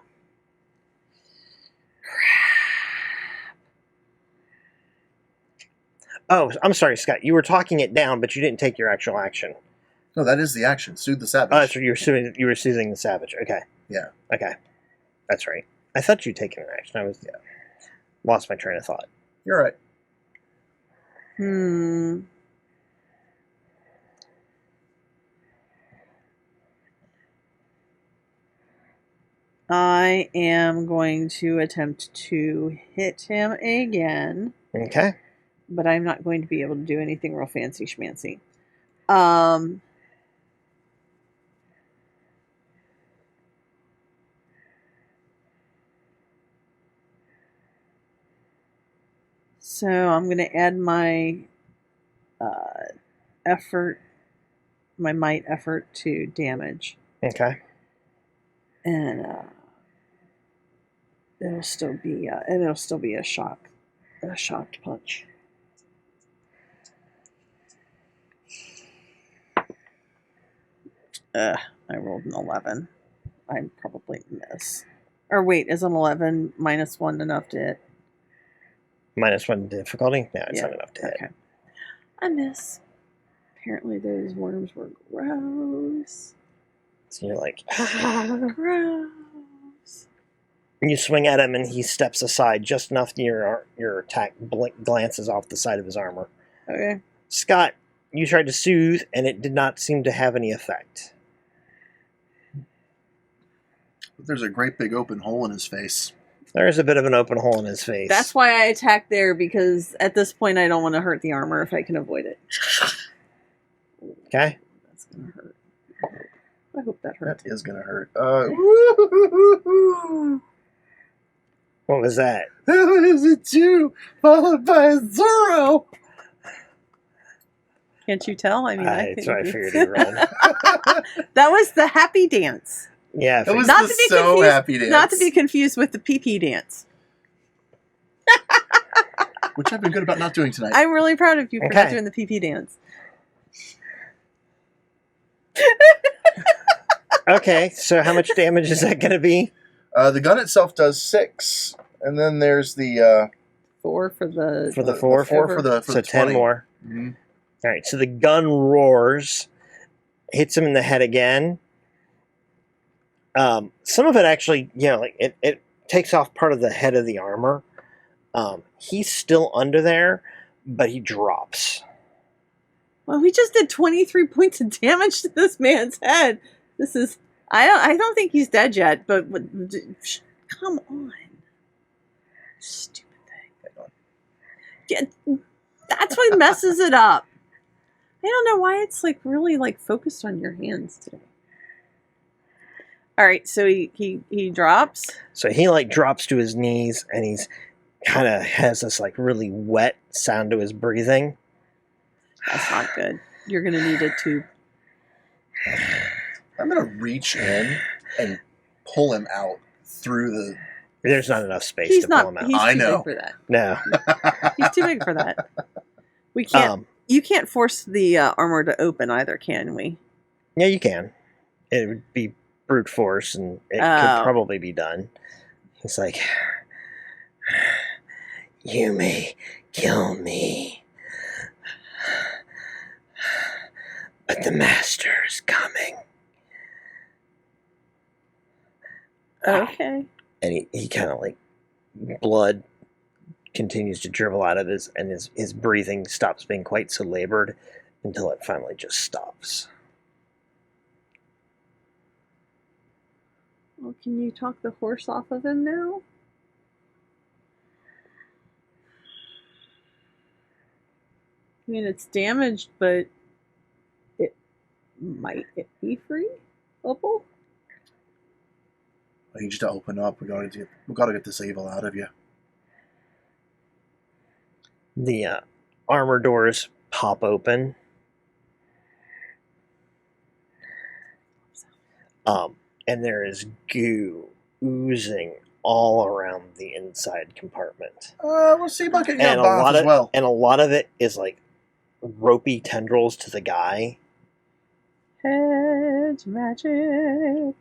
Oh, I'm sorry, Scott. You were talking it down, but you didn't take your actual action. No, that is the action. Soothe the savage. Oh, that's right. You were soothing the savage. Okay. Yeah. Okay. That's right. I thought you'd taken an action. I was lost my train of thought. You're right. I am going to attempt to hit him again, Okay. but I'm not going to be able to do anything real fancy schmancy. So I'm going to add my effort, my might effort to damage, Okay. and it'll still be a shocked punch. I rolled an 11. I'd probably miss. Or wait, is an 11 minus 1 enough to hit? -1 difficulty? No, it's Yeah, not enough to hit. Okay. I miss. Apparently those worms were gross. So you're like, Gross. you swing at him and he steps aside just enough that your attack glances off the side of his armor. Okay. Scott, you tried to soothe and it did not seem to have any effect. But there's a great big open hole in his face. There's a bit of an open hole in his face. That's why I attacked there, because at this point I don't want to hurt the armor if I can avoid it. Okay. That's going to hurt. I hope that hurt. That is going to hurt. What was that? That was a 2 followed by a 0. Can't you tell? I mean, That's what I figured he rolled. That was the happy dance. Yeah. That was Not the to be so confused- happy dance. Not to be confused with the pee-pee dance. Which I've been good about not doing tonight. I'm really proud of you for not Okay. doing the pee-pee dance. Okay, so how much damage is that going to be? The gun itself does 6. And then there's the 4 for the For the 4? for the So the 10 20. more. Mhm. All right, so the gun roars, hits him in the head again. Some of it actually, like it takes off part of the head of the armor. He's still under there, but he drops. Well, we just did 23 points of damage to this man's head. This is I don't think he's dead yet, but come on. Stupid thing. Yeah, that's what messes it up. I don't know why it's like really like focused on your hands today. All right, so he drops. So he like drops to his knees, and he's kind of has this like really wet sound to his breathing. That's not good. You're gonna need a tube. I'm gonna reach in and pull him out through the. There's not enough space He's to pull not. him out. He's I too know. big for that. No. He's too big for that. We can't. You can't force the armor to open either, can we? Yeah, you can. It would be brute force, and it Oh. could probably be done. He's like, you may kill me, but the master is coming. Okay. And he kind of like, blood continues to dribble out of his breathing stops being quite so labored until it finally just stops. Well, can you talk the horse off of him now? I mean, it's damaged, but might it be free? Opal? I need you to open up. We gotta get this evil out of you. The armor doors pop open. And there is goo oozing all around the inside compartment. We'll see about getting you a And a bath lot as of well. and a lot of it is like ropey tendrils to the guy. Hedge magic.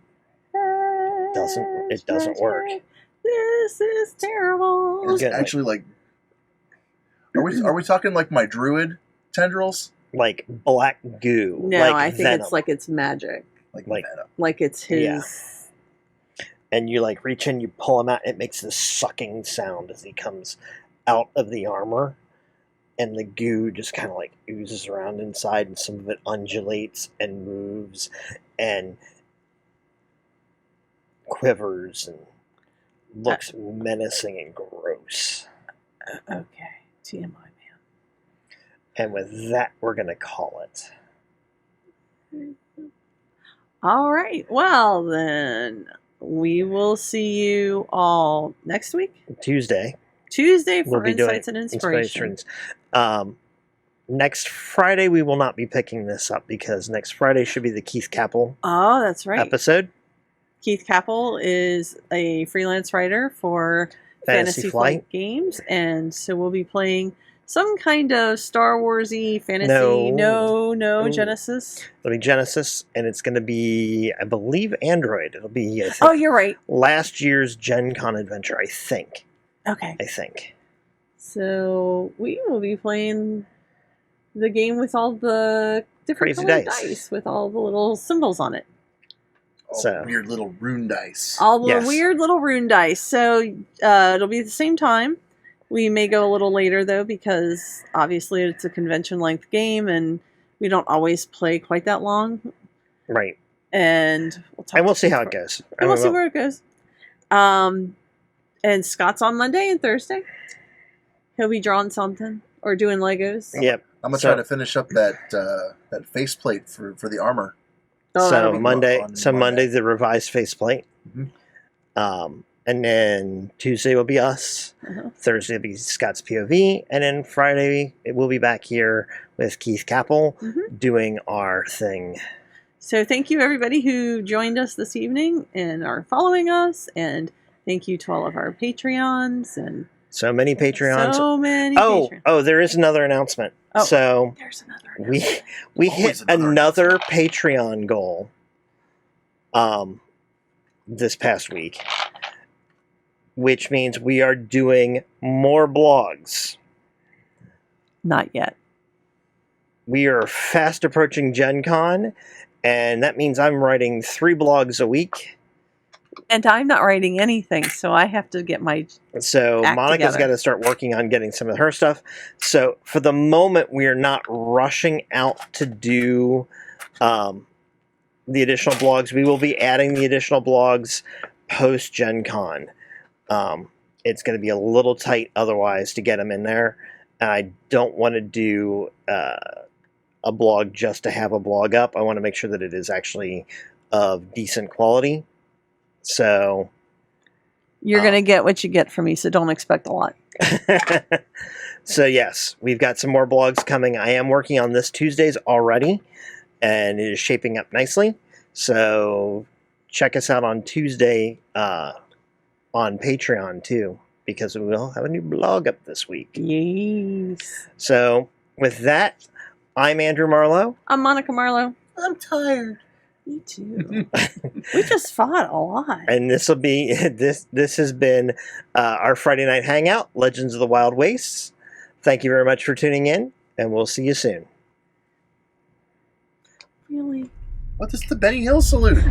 It doesn't work. This is terrible. It's Good. actually like. Are we talking like my druid tendrils? Like black goo. No, like I think venom. it's like it's magic. Like Venom. Like it's his. Yeah. And you like reach in, you pull him out, it makes this sucking sound as he comes out of the armor. And the goo just kind of like oozes around inside, and some of it undulates and moves and quivers and looks menacing and gross. Okay. TMI, man. And with that, we're going to call it. All right. Well, then we will see you all next week, Tuesday. Tuesday, for We'll be doing Insights and Inspiration. Inspirations. Next Friday, we will not be picking this up because next Friday should be the Keith Capel Oh, that's right. episode. Keith Capel is a freelance writer for Fantasy Flight games, and so we'll be playing some kind of Star Warsy fantasy. No, Genesis. It'll be Genesis, and it's going to be, I believe, Android. It'll be, I think, Oh, you're right. last year's Gen Con adventure, I think. Okay. So we will be playing the game with all the different Crazy colored dice. dice with all the little symbols on it. All So- weird little rune dice. All the Yes. weird little rune dice. So it'll be the same time. We may go a little later though, because obviously it's a convention length game and we don't always play quite that long. Right. And And we'll see how it goes. And we'll see where it goes. And Scott's on Monday and Thursday. He'll be drawing something or doing Legos. Yep. I'm gonna So- try to finish up that faceplate for the armor. Oh, that'll So be Monday, on Monday, Monday. the revised faceplate. Mhm. And then Tuesday will be us. Uh-huh. Thursday will be Scott's POV, and then Friday we'll be back here with Keith Capel Mhm. doing our thing. So thank you everybody who joined us this evening and are following us, and thank you to all of our Patreons and So many Patreons. so many Oh, Patreons. there is another announcement. Oh. So There's another. we Always hit another another Patreon goal this past week. which means we are doing more blogs. Not yet. We are fast approaching Gen Con, and that means I'm writing 3 blogs a week. And I'm not writing anything, so I have to get my... So Act Monica's together. got to start working on getting some of her stuff. So for the moment, we are not rushing out to do the additional blogs. We will be adding the additional blogs post Gen Con. It's going to be a little tight otherwise to get them in there. And I don't want to do a blog just to have a blog up. I want to make sure that it is actually of decent quality. So You're going to get what you get from me, so don't expect a lot. so yes, we've got some more blogs coming. I am working on this Tuesdays already, and it is shaping up nicely. So check us out on Tuesday on Patreon too, because we will have a new blog up this week. Yes. So with that, I'm Andrew Marlowe. I'm Monica Marlowe. I'm tired. Me too. We just fought a lot. And this will be this has been our Friday night hangout, Legends of the Wild Wastes. Thank you very much for tuning in, and we'll see you soon. Really? What is the Benny Hill salute?